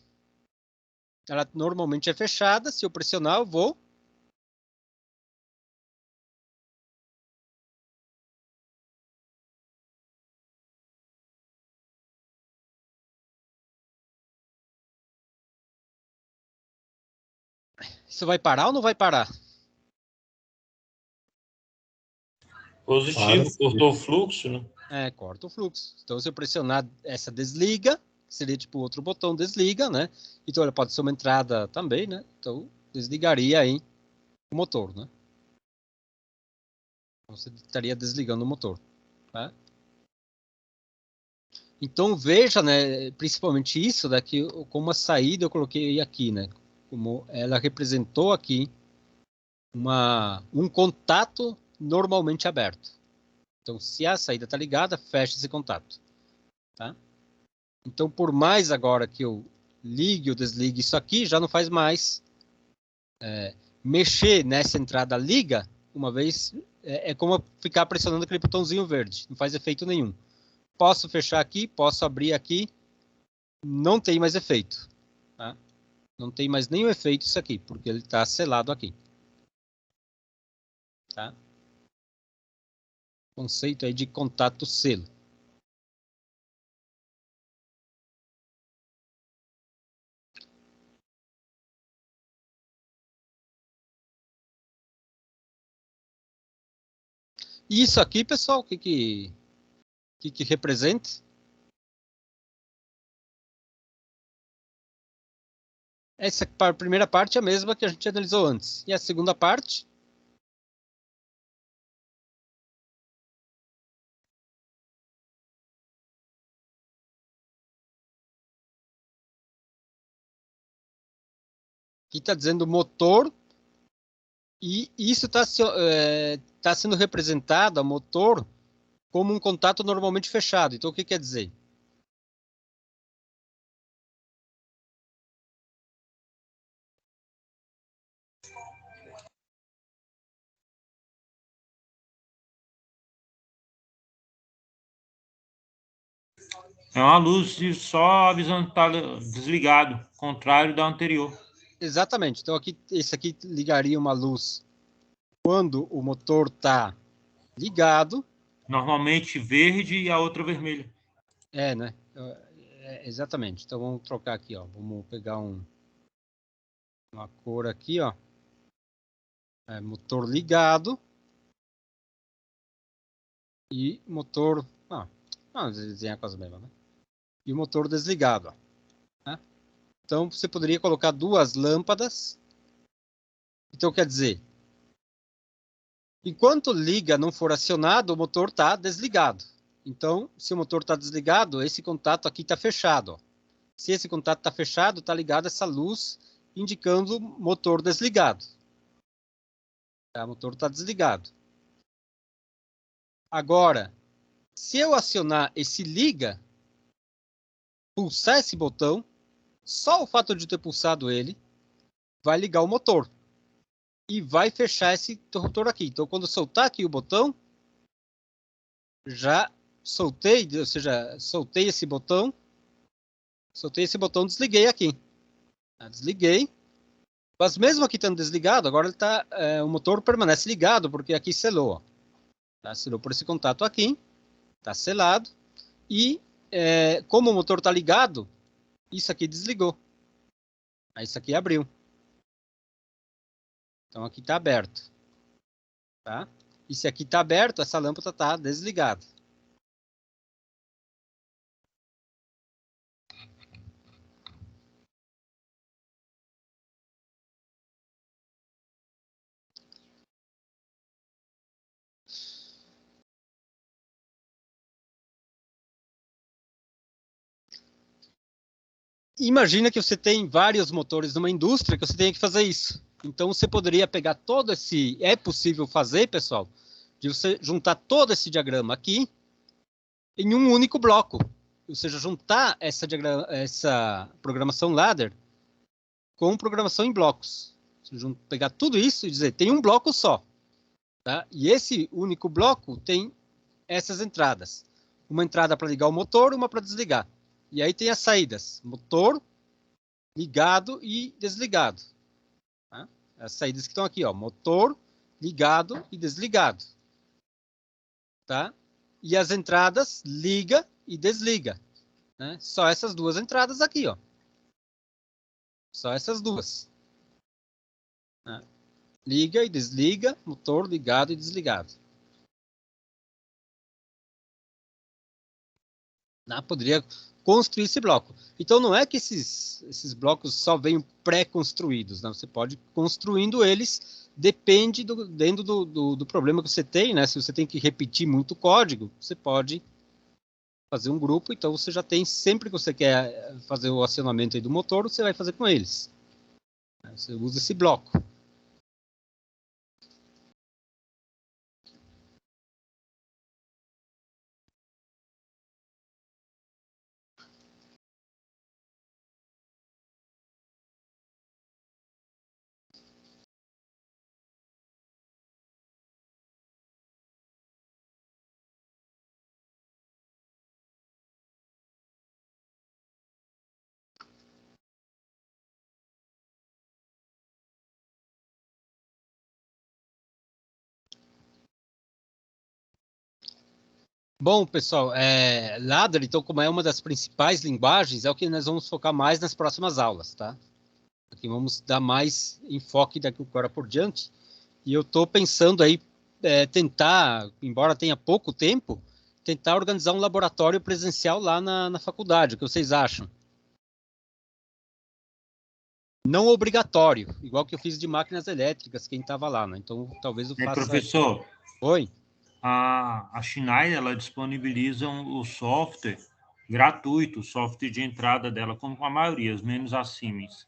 ela normalmente é fechada. Se eu pressionar, eu vou. Isso vai parar ou não vai parar? Positivo, cortou o fluxo, né? Corta o fluxo. Então, se eu pressionar essa desliga, seria tipo outro botão desliga, né? Então, ela pode ser uma entrada também, né? Então, desligaria aí o motor, né? Você estaria desligando o motor, tá? Então, veja, né, principalmente isso daqui, como a saída eu coloquei aqui, né? Como ela representou aqui um contato normalmente aberto. Então, se a saída está ligada, fecha esse contato, tá? Então, por mais agora que eu ligue ou desligue isso aqui, já não faz mais mexer nessa entrada liga, uma vez, é como ficar pressionando aquele botãozinho verde, não faz efeito nenhum. Posso fechar aqui, posso abrir aqui, não tem mais efeito, tá? Não tem mais nenhum efeito isso aqui, porque ele está selado aqui, tá? Conceito aí de contato selo. E isso aqui, pessoal, o que representa? Essa primeira parte é a mesma que a gente analisou antes. E a segunda parte? Aqui está dizendo motor. E isso está sendo representado, a motor, como um contato normalmente fechado. Então, o que quer dizer? É uma luz só avisando que está desligado, contrário da anterior. Exatamente. Então, esse aqui ligaria uma luz quando o motor está ligado. Normalmente verde e a outra vermelha. Né? Exatamente. Então, vamos trocar aqui, ó. Vamos pegar uma cor aqui, ó. Motor ligado. E motor... vamos desenhar a coisa mesma, né? E o motor desligado, ó. Né? Então, você poderia colocar duas lâmpadas. Então, quer dizer, enquanto liga não for acionado, o motor está desligado. Então, se o motor está desligado, esse contato aqui está fechado. Ó. Se esse contato está fechado, está ligado essa luz indicando motor desligado. Tá? O motor está desligado. Agora, se eu acionar esse liga, pulsar esse botão, só o fato de ter pulsado ele vai ligar o motor. E vai fechar esse interruptor aqui. Então, quando eu soltar aqui o botão, já soltei, ou seja, soltei esse botão, desliguei aqui. Desliguei. Mas mesmo aqui estando desligado, agora o motor permanece ligado, porque aqui selou. Ó. Tá? Selou por esse contato aqui. Está selado. E como o motor está ligado, isso aqui desligou. Aí isso aqui abriu. Então aqui está aberto. Tá? E se aqui está aberto, essa lâmpada está desligada. Imagina que você tem vários motores numa indústria que você tem que fazer isso. Então, você poderia pegar todo esse... É possível fazer, pessoal, de você juntar todo esse diagrama aqui em um único bloco. Ou seja, juntar essa programação ladder com programação em blocos. Pegar tudo isso e dizer, tem um bloco só. Tá? E esse único bloco tem essas entradas. Uma entrada para ligar o motor, uma para desligar. E aí tem as saídas. Motor, ligado e desligado. Tá? As saídas que estão aqui, ó, motor, ligado e desligado. Tá? E as entradas, liga e desliga. Né? Só essas duas entradas aqui, ó. Só essas duas. Né? Liga e desliga, motor ligado e desligado. Né? Poderia construir esse bloco. Então, não é que esses blocos só venham pré-construídos. Né? Você pode ir construindo eles, depende dentro do problema que você tem. Né? Se você tem que repetir muito código, você pode fazer um grupo. Então, você já tem, sempre que você quer fazer o acionamento aí do motor, você vai fazer com eles. Você usa esse bloco. Bom, pessoal, Ladder, então, como é uma das principais linguagens, é o que nós vamos focar mais nas próximas aulas, tá? Aqui vamos dar mais enfoque daqui agora por diante. E eu estou pensando aí tentar, embora tenha pouco tempo, tentar organizar um laboratório presencial lá na faculdade. O que vocês acham? Não obrigatório, igual que eu fiz de máquinas elétricas, quem estava lá, né? Então, talvez eu faça... Professor, Oi? a Schneider, ela disponibiliza o software gratuito, o software de entrada dela, como a maioria, menos a Siemens.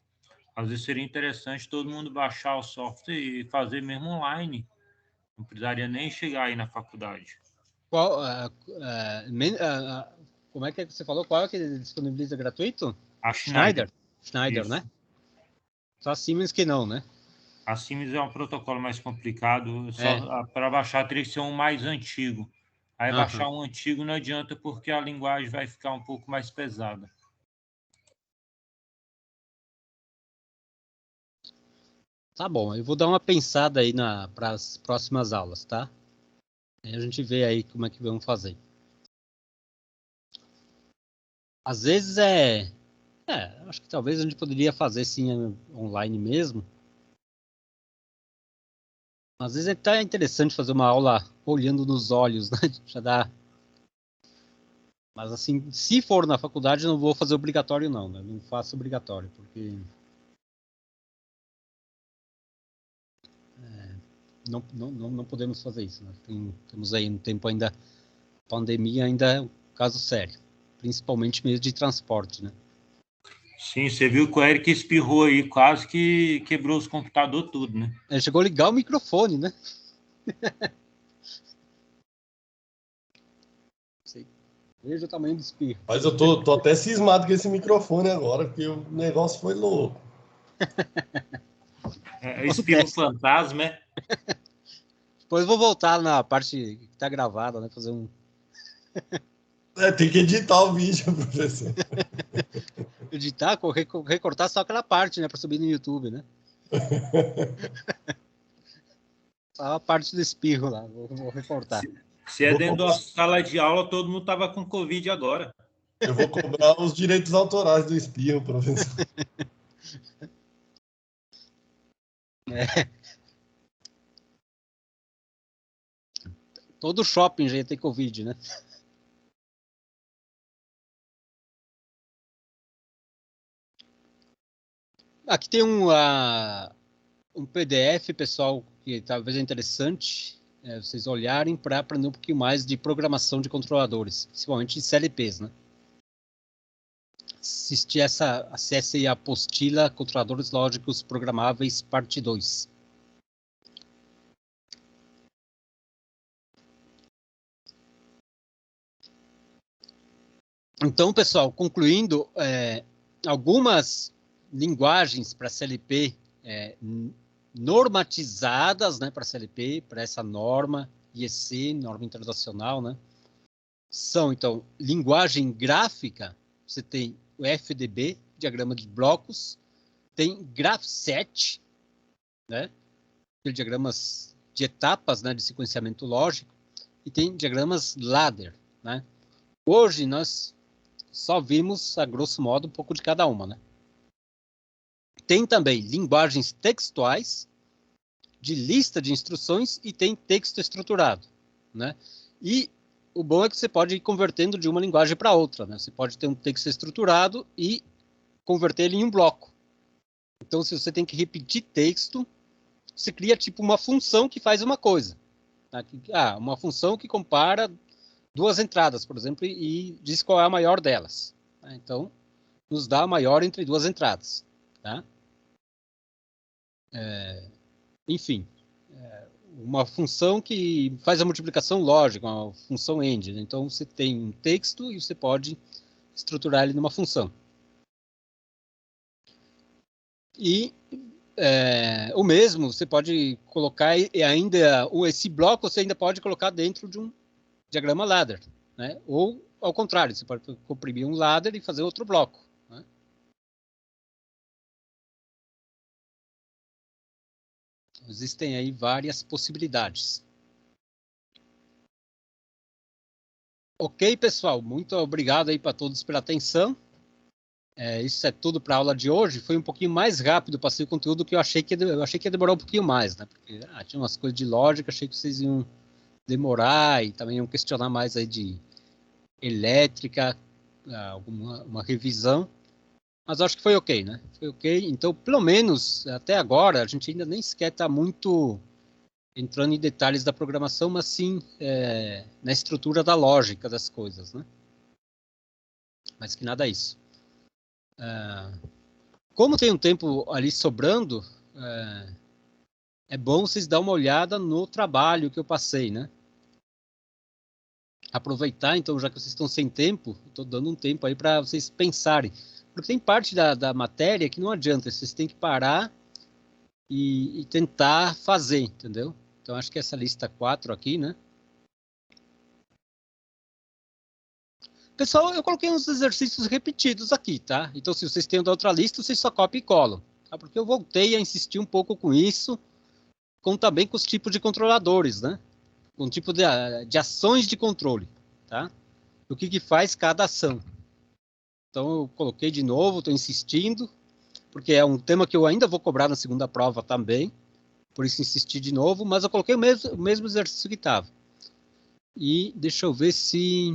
Às vezes seria interessante todo mundo baixar o software e fazer mesmo online. Não precisaria nem chegar aí na faculdade. Como é que você falou? Qual é que disponibiliza gratuito? A Schneider. Schneider, né? Só a Siemens que não, né? A Siemens é um protocolo mais complicado. Para baixar teria que ser um mais antigo. Aí baixar um antigo não adianta porque a linguagem vai ficar um pouco mais pesada. Tá bom, eu vou dar uma pensada aí para as próximas aulas, tá? Aí a gente vê aí como é que vamos fazer. Às vezes acho que talvez a gente poderia fazer sim online mesmo. Às vezes é até interessante fazer uma aula olhando nos olhos, né? Já dá. Mas assim, se for na faculdade, não vou fazer obrigatório não, né? Não faço obrigatório, porque não podemos fazer isso, né? Temos aí um tempo ainda, pandemia ainda é um caso sério, principalmente meio de transporte, né? Sim, você viu que o Eric espirrou aí, quase que quebrou os computadores tudo, né? Ele chegou a ligar o microfone, né? Veja o tamanho do espirro. Mas eu tô até cismado com esse microfone agora, porque o negócio foi louco. Espirro fantasma, né? Depois eu vou voltar na parte que tá gravada, né? Fazer um... Tem que editar o vídeo, professor. Editar, recortar só aquela parte, né? Para subir no YouTube, né? Só a parte do espirro lá, vou recortar. Se é dentro da sala de aula, todo mundo tava com Covid agora. Eu vou cobrar os direitos autorais do espirro, professor. Todo shopping já ia ter Covid, né? Aqui tem um PDF, pessoal, que talvez é interessante vocês olharem para aprender um pouquinho mais de programação de controladores, principalmente de CLPs, né? Acesse aí a apostila Controladores Lógicos Programáveis, parte 2. Então, pessoal, concluindo, algumas linguagens para CLP normatizadas, né, para CLP, para essa norma IEC, norma internacional, né, são, então, linguagem gráfica, você tem o FDB, diagrama de blocos, tem graph-set, né? Tem diagramas de etapas, né, de sequenciamento lógico, e tem diagramas ladder, né? Hoje nós só vimos, a grosso modo, um pouco de cada uma, né? Tem também linguagens textuais, de lista de instruções, e tem texto estruturado, né? E o bom é que você pode ir convertendo de uma linguagem para outra, né? Você pode ter um texto estruturado e converter ele em um bloco. Então, se você tem que repetir texto, você cria tipo uma função que faz uma coisa. Tá? Uma função que compara duas entradas, por exemplo, e diz qual é a maior delas. Tá? Então, nos dá a maior entre duas entradas. Tá? Enfim, uma função que faz a multiplicação lógica, uma função AND. Né? Então, você tem um texto e você pode estruturar ele numa função. E o mesmo, você pode colocar ainda, esse bloco você ainda pode colocar dentro de um diagrama ladder, né? Ou, ao contrário, você pode comprimir um ladder e fazer outro bloco. Né? Existem aí várias possibilidades. Ok, pessoal, muito obrigado aí para todos pela atenção. Isso é tudo para a aula de hoje. Foi um pouquinho mais rápido, passei o conteúdo que eu achei que ia demorar um pouquinho mais, né? Porque tinha umas coisas de lógica, achei que vocês iam demorar e também iam questionar mais aí de elétrica, uma revisão. Mas acho que foi ok, né? Foi ok. Então, pelo menos, até agora, a gente ainda nem sequer está muito entrando em detalhes da programação, mas sim na estrutura da lógica das coisas, né? Mas que nada é isso. Como tem um tempo ali sobrando, é bom vocês dar uma olhada no trabalho que eu passei, né? Aproveitar, então, já que vocês estão sem tempo, estou dando um tempo aí para vocês pensarem. Porque tem parte da matéria que não adianta, vocês têm que parar e tentar fazer, entendeu? Então, acho que essa lista 4 aqui, né? Pessoal, eu coloquei uns exercícios repetidos aqui, tá? Então, se vocês têm da outra lista, vocês só copiam e colam. Tá? Porque eu voltei a insistir um pouco com isso, também com os tipos de controladores, né? Com o tipo de ações de controle, tá? O que faz cada ação. Então, eu coloquei de novo, estou insistindo, porque é um tema que eu ainda vou cobrar na segunda prova também, por isso insisti de novo, mas eu coloquei o mesmo exercício que estava. E deixa eu ver se...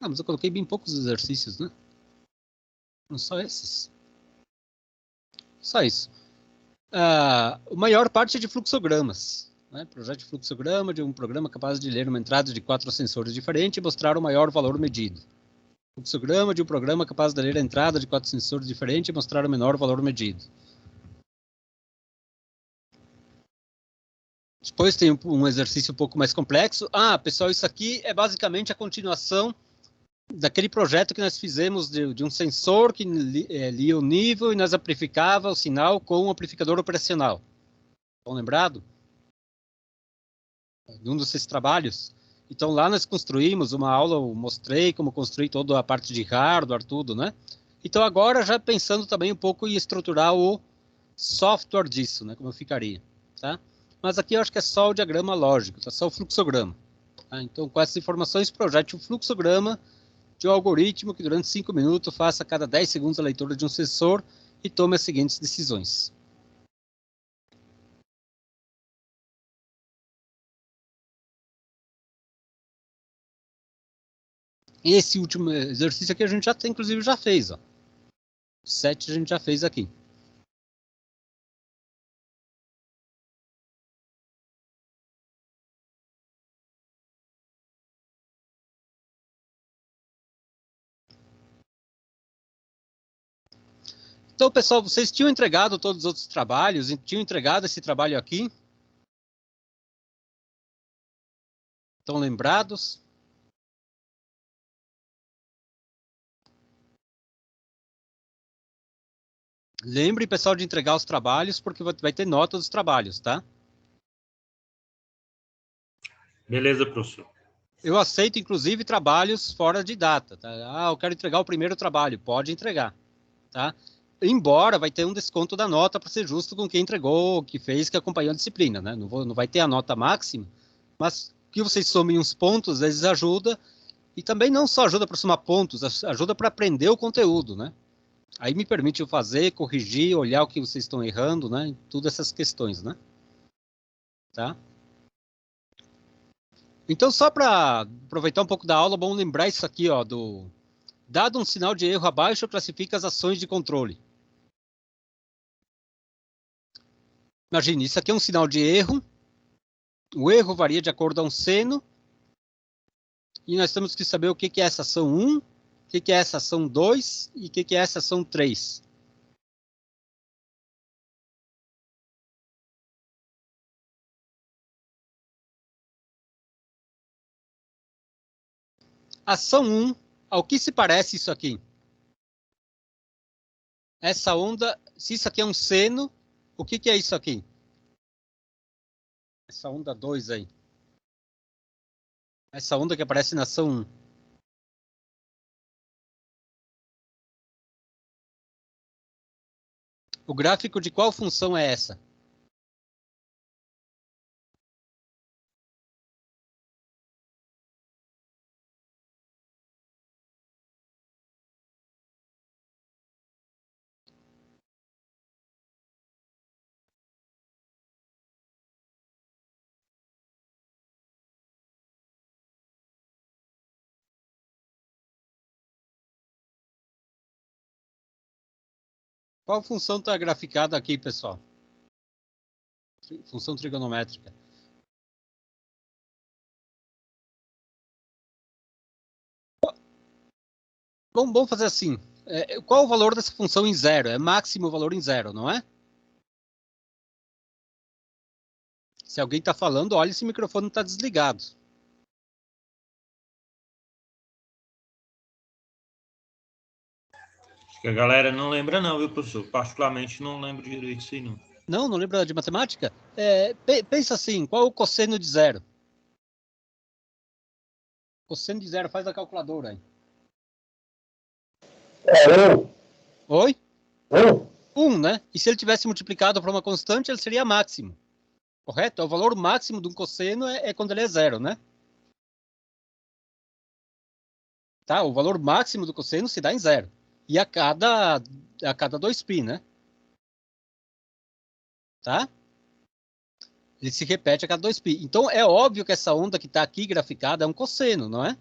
mas eu coloquei bem poucos exercícios, né? Não só esses. Só isso. A maior parte é de fluxogramas. Né? Projeto de fluxograma de um programa capaz de ler uma entrada de 4 sensores diferentes e mostrar o maior valor medido. Fluxograma de um programa capaz de ler a entrada de 4 sensores diferentes e mostrar o menor valor medido. Depois tem um exercício um pouco mais complexo. Pessoal, isso aqui é basicamente a continuação daquele projeto que nós fizemos de um sensor que lia o nível e nós amplificava o sinal com um amplificador operacional. Estão lembrados? De um desses trabalhos. Então, lá nós construímos uma aula, eu mostrei como construir toda a parte de hardware, tudo, né? Então, agora, já pensando também um pouco em estruturar o software disso, né? Como ficaria, tá? Mas aqui eu acho que é só o diagrama lógico, tá? Só o fluxograma. Tá? Então, com essas informações, projete um fluxograma de um algoritmo que durante 5 minutos faça a cada 10 segundos a leitura de um sensor e tome as seguintes decisões. Esse último exercício aqui a gente inclusive já fez. Ó. O 7 a gente já fez aqui. Então, pessoal, vocês tinham entregado todos os outros trabalhos, tinham entregado esse trabalho aqui? Estão lembrados? Lembre, pessoal, de entregar os trabalhos, porque vai ter nota dos trabalhos, tá? Beleza, professor. Eu aceito, inclusive, trabalhos fora de data. Tá? Ah, eu quero entregar o primeiro trabalho. Pode entregar. Tá? Embora vai ter um desconto da nota para ser justo com quem entregou, que fez, que acompanhou a disciplina. Né? Não vai ter a nota máxima, mas que vocês somem uns pontos, às vezes ajuda. E também não só ajuda para somar pontos, ajuda para aprender o conteúdo. Né? Aí me permite eu fazer, corrigir, olhar o que vocês estão errando, né? Todas essas questões. Né? Tá? Então, só para aproveitar um pouco da aula, vamos lembrar isso aqui, ó, dado um sinal de erro abaixo, classifica as ações de controle. Imagine, isso aqui é um sinal de erro. O erro varia de acordo a um seno. E nós temos que saber o que é essa ação 1, o que é essa ação 2 e o que é essa ação 3. Ação 1, ao que se parece isso aqui? Essa onda, se isso aqui é um seno, o que é isso aqui? Essa onda 2 aí. Essa onda que aparece na ação 1. O gráfico de qual função é essa? Qual função está graficada aqui, pessoal? Função trigonométrica. Vamos fazer assim. Qual o valor dessa função em zero? É máximo o valor em zero, não é? Se alguém está falando, olha se o microfone está desligado. Acho que a galera não lembra não, viu, professor? Particularmente não lembro direito disso aí, não. Não lembra de matemática? Pensa assim, qual é o cosseno de zero? Cosseno de zero, faz a calculadora aí. Oi? 1, né? E se ele tivesse multiplicado por uma constante, ele seria máximo. Correto? O valor máximo de um cosseno é quando ele é zero, né? Tá? O valor máximo do cosseno se dá em zero. E a cada 2π, né? Tá? Ele se repete a cada 2π. Então, é óbvio que essa onda que está aqui graficada é um cosseno, não é?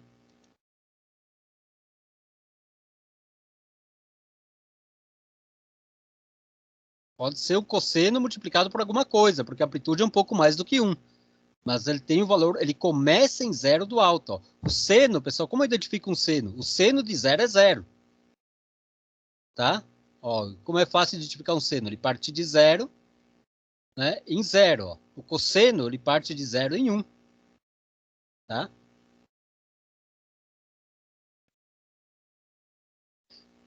Pode ser o cosseno multiplicado por alguma coisa, porque a amplitude é um pouco mais do que 1. Mas ele tem o valor, ele começa em zero do alto. Ó. O seno, pessoal, como identifica um seno? O seno de zero é zero. Tá? Ó, como é fácil identificar um seno? Ele parte de zero, né, em zero. Ó. O cosseno, ele parte de zero em 1. Tá?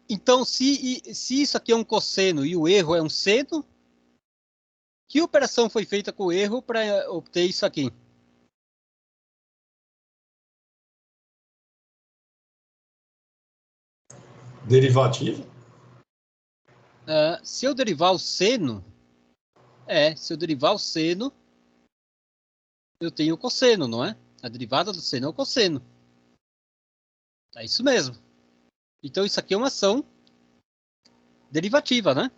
Então, se isso aqui é um cosseno e o erro é um seno, que operação foi feita com o erro para obter isso aqui? Derivativo? Se eu derivar o seno, eu tenho o cosseno, não é? A derivada do seno é o cosseno. É isso mesmo. Então, isso aqui é uma ação derivativa, né?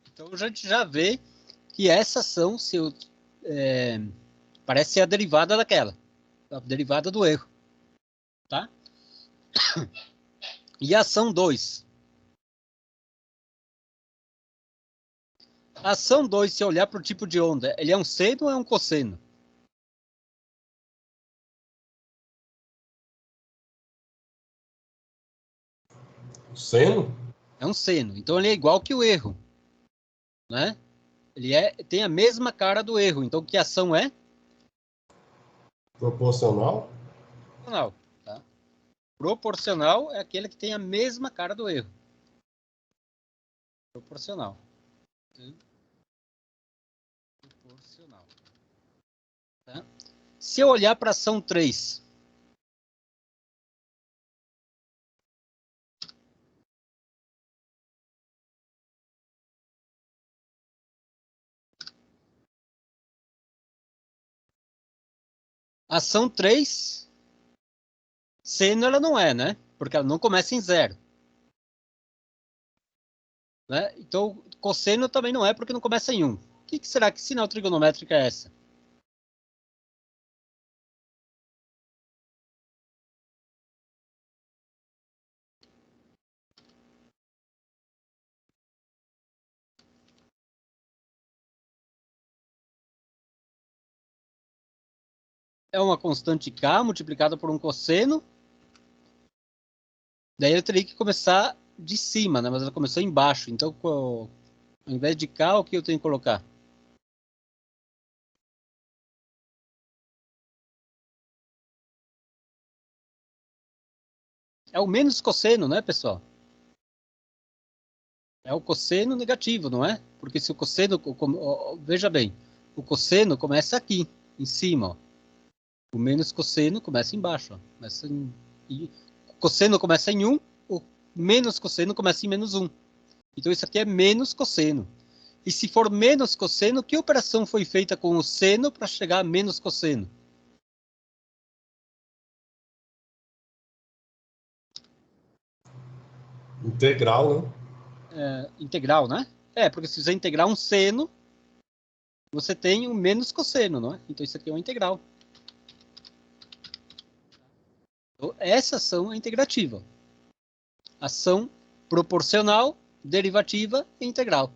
Então, a gente já vê que essa ação parece ser a derivada daquela. A derivada do erro. Tá? E a ação 2. A ação 2, se olhar para o tipo de onda, ele é um seno ou é um cosseno? Seno? É um seno. Então, ele é igual que o erro. Né? Ele tem a mesma cara do erro. Então, que ação é? Proporcional? Proporcional. Tá? Proporcional é aquele que tem a mesma cara do erro. Proporcional. Tá? Se eu olhar para a ação 3, ação 3, seno ela não é, né? Porque ela não começa em 0. Né? Então, cosseno também não é, porque não começa em 1. O que será que sinal trigonométrica é essa? É uma constante k multiplicada por um cosseno. Daí eu teria que começar de cima, né? Mas ela começou embaixo. Então, ao invés de k, o que eu tenho que colocar? É o menos cosseno, né, pessoal? É o cosseno negativo, não é? Porque se o cosseno... Veja bem, o cosseno começa aqui, em cima, ó. O menos cosseno começa embaixo, ó. O cosseno começa em 1, o menos cosseno começa em menos 1. Então, isso aqui é menos cosseno. E se for menos cosseno, que operação foi feita com o seno para chegar a menos cosseno? Integral, né? Integral, né? Porque se você integrar um seno, você tem um menos cosseno, não é? Então, isso aqui é uma integral. Então, essa ação é integrativa. Ação proporcional, derivativa e integral.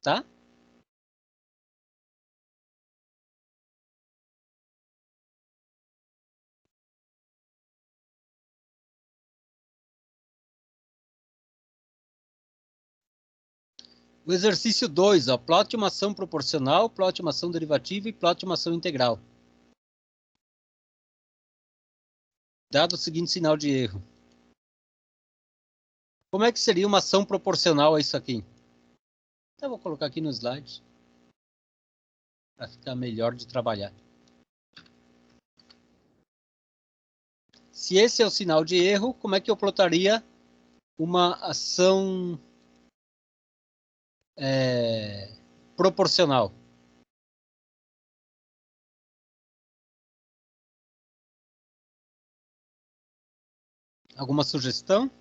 Tá? O exercício 2, ó, plote uma ação proporcional, plote uma ação derivativa e plote uma ação integral. Dado o seguinte sinal de erro. Como é que seria uma ação proporcional a isso aqui? Eu vou colocar aqui no slide, para ficar melhor de trabalhar. Se esse é o sinal de erro, como é que eu plotaria uma ação proporcional? Alguma sugestão?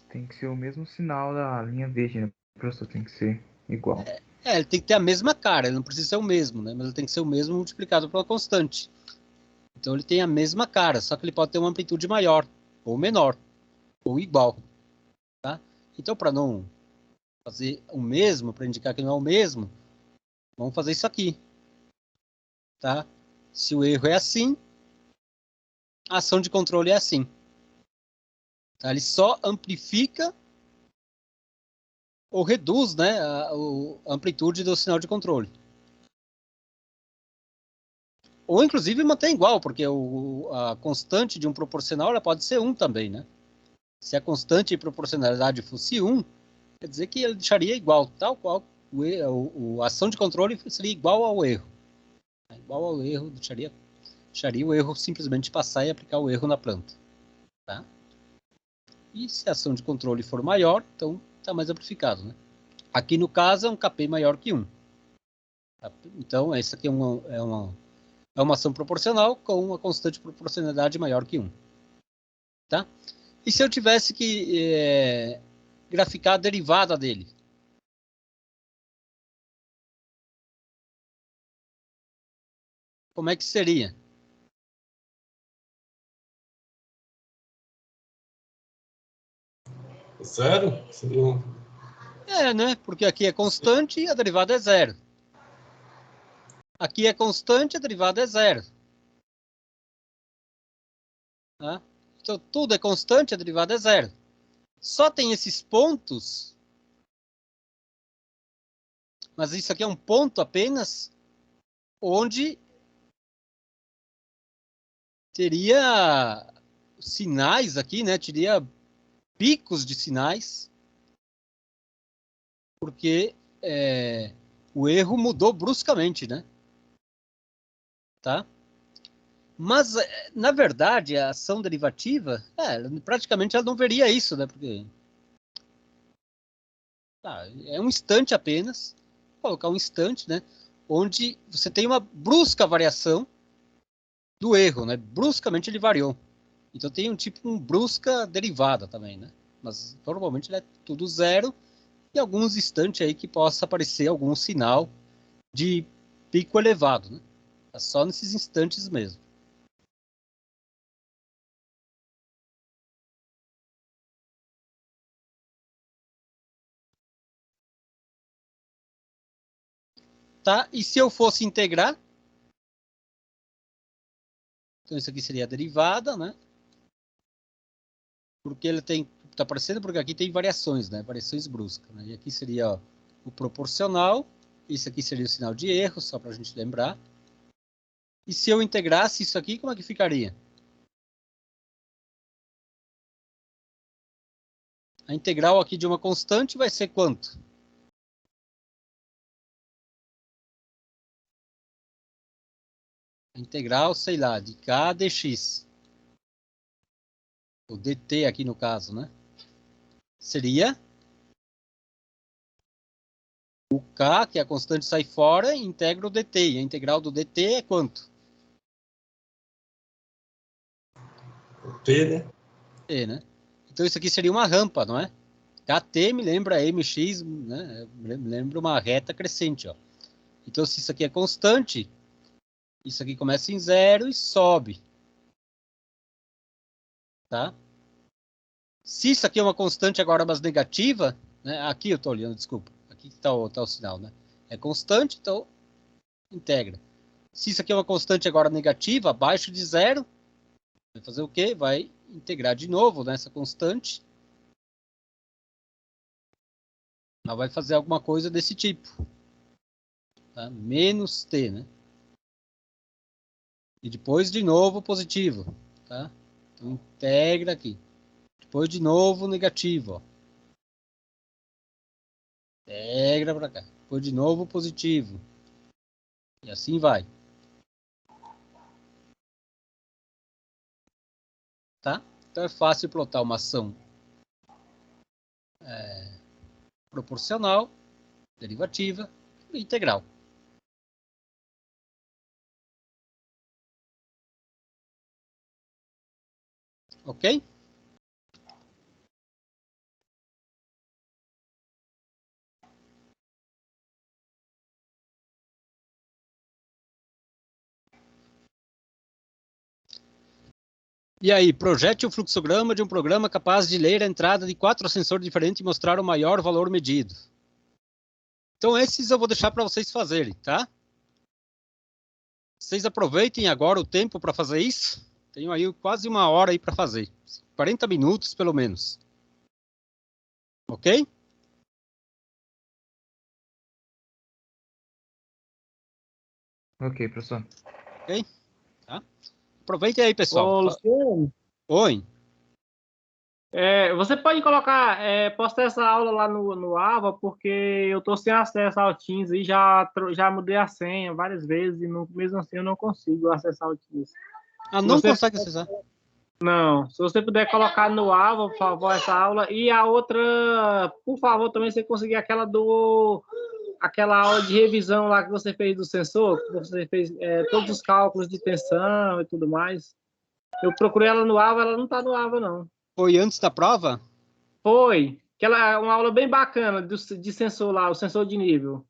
Tem que ser o mesmo sinal da linha verde, né, professor? Tem que ser igual. Ele tem que ter a mesma cara, ele não precisa ser o mesmo, né? Mas ele tem que ser o mesmo multiplicado pela constante. Então ele tem a mesma cara, só que ele pode ter uma amplitude maior, ou menor, ou igual. Tá? Então, para não fazer o mesmo, para indicar que não é o mesmo, vamos fazer isso aqui. Tá? Se o erro é assim, a ação de controle é assim. Tá? Ele só amplifica ou reduz, né, a amplitude do sinal de controle. Ou, inclusive, mantém igual, porque a constante de um proporcional ela pode ser 1 também, né? Se a constante de proporcionalidade fosse 1, quer dizer que ele deixaria igual, tal qual a ação de controle seria igual ao erro. Igual ao erro, deixaria o erro simplesmente passar e aplicar o erro na planta. Tá? E se a ação de controle for maior, então está mais amplificado, né? Aqui no caso é um Kp maior que 1. Tá? Então, essa aqui é uma ação proporcional com uma constante de proporcionalidade maior que 1. Tá? E se eu tivesse que graficar a derivada dele? Como é que seria? Sério? Seria né? Porque aqui é constante e a derivada é 0. Aqui é constante e a derivada é 0. Tá? Então, tudo é constante, a derivada é 0. Só tem esses pontos, mas isso aqui é um ponto apenas, onde teria sinais aqui, né? Teria picos de sinais, porque o erro mudou bruscamente, né? tá? Mas, na verdade, a ação derivativa, praticamente ela não veria isso, né? Porque é um instante apenas, vou colocar um instante, né? Onde você tem uma brusca variação do erro, né? Bruscamente ele variou. Então tem um brusca derivada também, né? Mas normalmente ele é tudo zero e alguns instantes aí que possa aparecer algum sinal de pico elevado, né? É só nesses instantes mesmo. Tá? E se eu fosse integrar? Então isso aqui seria a derivada, né? Porque ele tá aparecendo porque aqui tem variações, né? Variações bruscas, né? E aqui seria o proporcional, isso aqui seria o sinal de erro, só para a gente lembrar. E se eu integrasse isso aqui, como é que ficaria? A integral aqui de uma constante vai ser quanto? A integral, sei lá, de k dx. O dt aqui no caso, né? Seria o k, que é a constante, sai fora, e integra o dt. E a integral do dt é quanto? T, né? T, né? Então isso aqui seria uma rampa, não é? kt me lembra mx, né? Me lembra uma reta crescente, ó. Então se isso aqui é constante, isso aqui começa em zero e sobe. Tá? Se isso aqui é uma constante agora, mas negativa, né? Aqui eu estou olhando, desculpa. Aqui está o sinal, né? É constante, então integra. Se isso aqui é uma constante agora negativa, abaixo de zero, vai fazer o quê? Vai integrar de novo nessa constante. Ela vai fazer alguma coisa desse tipo. Tá? Menos t, né? E depois de novo positivo. Tá? Então integra aqui. Depois de novo negativo. Ó. Integra para cá. Depois de novo positivo. E assim vai. Tá? Então é fácil plotar uma ação proporcional, derivativa e integral. Ok? E aí, projete o fluxograma de um programa capaz de ler a entrada de 4 sensores diferentes e mostrar o maior valor medido. Então, esses eu vou deixar para vocês fazerem, tá? Vocês aproveitem agora o tempo para fazer isso. Tenho aí quase uma hora aí para fazer. 40 minutos, pelo menos. Ok? Ok, professor. Ok? Tá? Aproveitem aí, pessoal. Ô, Luciano, Oi. você pode colocar, postar essa aula lá no Ava, porque eu tô sem acesso ao Teams e já mudei a senha várias vezes e mesmo assim eu não consigo acessar o Teams. Ah, Se não você consegue acessar. Não, se você puder colocar no Ava, por favor, essa aula. E a outra, por favor, também você conseguir aquela aula de revisão lá que você fez do sensor, que você fez todos os cálculos de tensão e tudo mais. Eu procurei ela no Ava, ela não está no Ava, não. Foi antes da prova? Foi. Aquela uma aula bem bacana de sensor lá, o sensor de nível.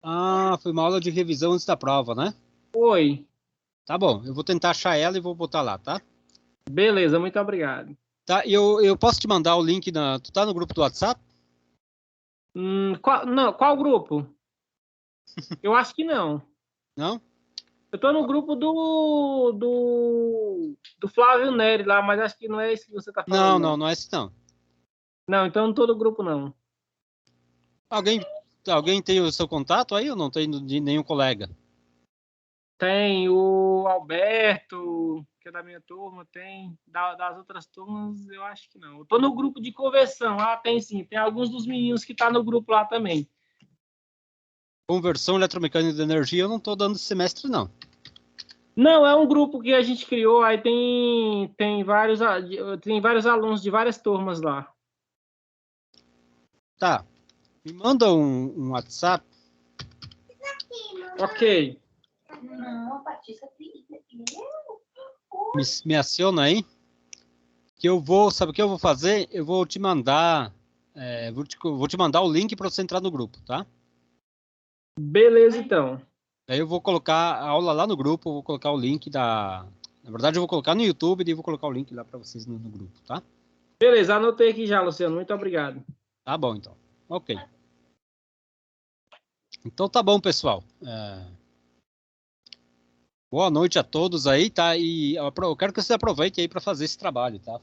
Ah, foi uma aula de revisão antes da prova, né? Foi. Tá bom, eu vou tentar achar ela e vou botar lá, tá? Beleza, muito obrigado. Tá, eu posso te mandar o link Tu tá no grupo do WhatsApp? Qual grupo? Eu acho que não. Não? Eu tô no grupo do Flávio Neri lá, mas acho que não é esse que você tá falando, não. Não é esse não. Não, então não tô no grupo, não. Alguém tem o seu contato aí ou não tem de nenhum colega? Tem o Alberto, que é da minha turma, tem. Das outras turmas, eu acho que não. Eu tô no grupo de conversão. Ah, tem sim. Tem alguns dos meninos que tá no grupo lá também. Conversão eletromecânica de energia eu não estou dando esse semestre, não. Não, é um grupo que a gente criou, aí tem vários alunos de várias turmas lá. Tá. Me manda um WhatsApp. Ok. Me aciona aí. Que eu vou, sabe o que eu vou fazer? Eu vou te mandar, vou te mandar o link para você entrar no grupo, tá? Beleza, então. Aí eu vou colocar a aula lá no grupo, vou colocar o link da... Na verdade, eu vou colocar no YouTube e vou colocar o link lá para vocês no grupo, tá? Beleza, anotei aqui já, Luciano. Muito obrigado. Tá bom, então. Ok. Então tá bom, pessoal. Boa noite a todos aí, tá? E eu quero que vocês aproveitem aí para fazer esse trabalho, tá?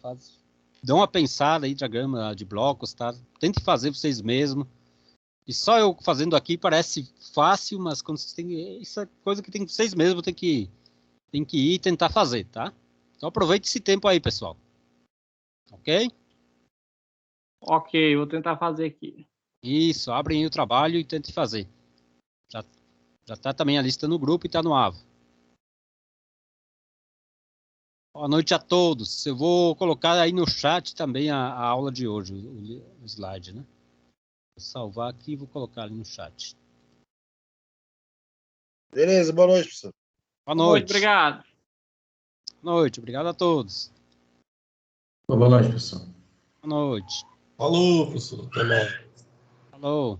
Dá uma pensada aí, diagrama de blocos, tá? Tente fazer vocês mesmos. E só eu fazendo aqui parece fácil, mas quando vocês têm... Isso é coisa que vocês mesmos tem que ir e tentar fazer, tá? Então aproveite esse tempo aí, pessoal. Ok? Ok, vou tentar fazer aqui. Isso, abrem aí o trabalho e tente fazer. Já tá também a lista no grupo e tá no AVO. Boa noite a todos. Eu vou colocar aí no chat também a aula de hoje, o slide, né? Vou salvar aqui e vou colocar ali no chat. Beleza, boa noite, professor. Boa noite. Obrigado. Boa noite, obrigado a todos. Boa noite, pessoal. Boa noite. Falou, professor. Até mais. Falou.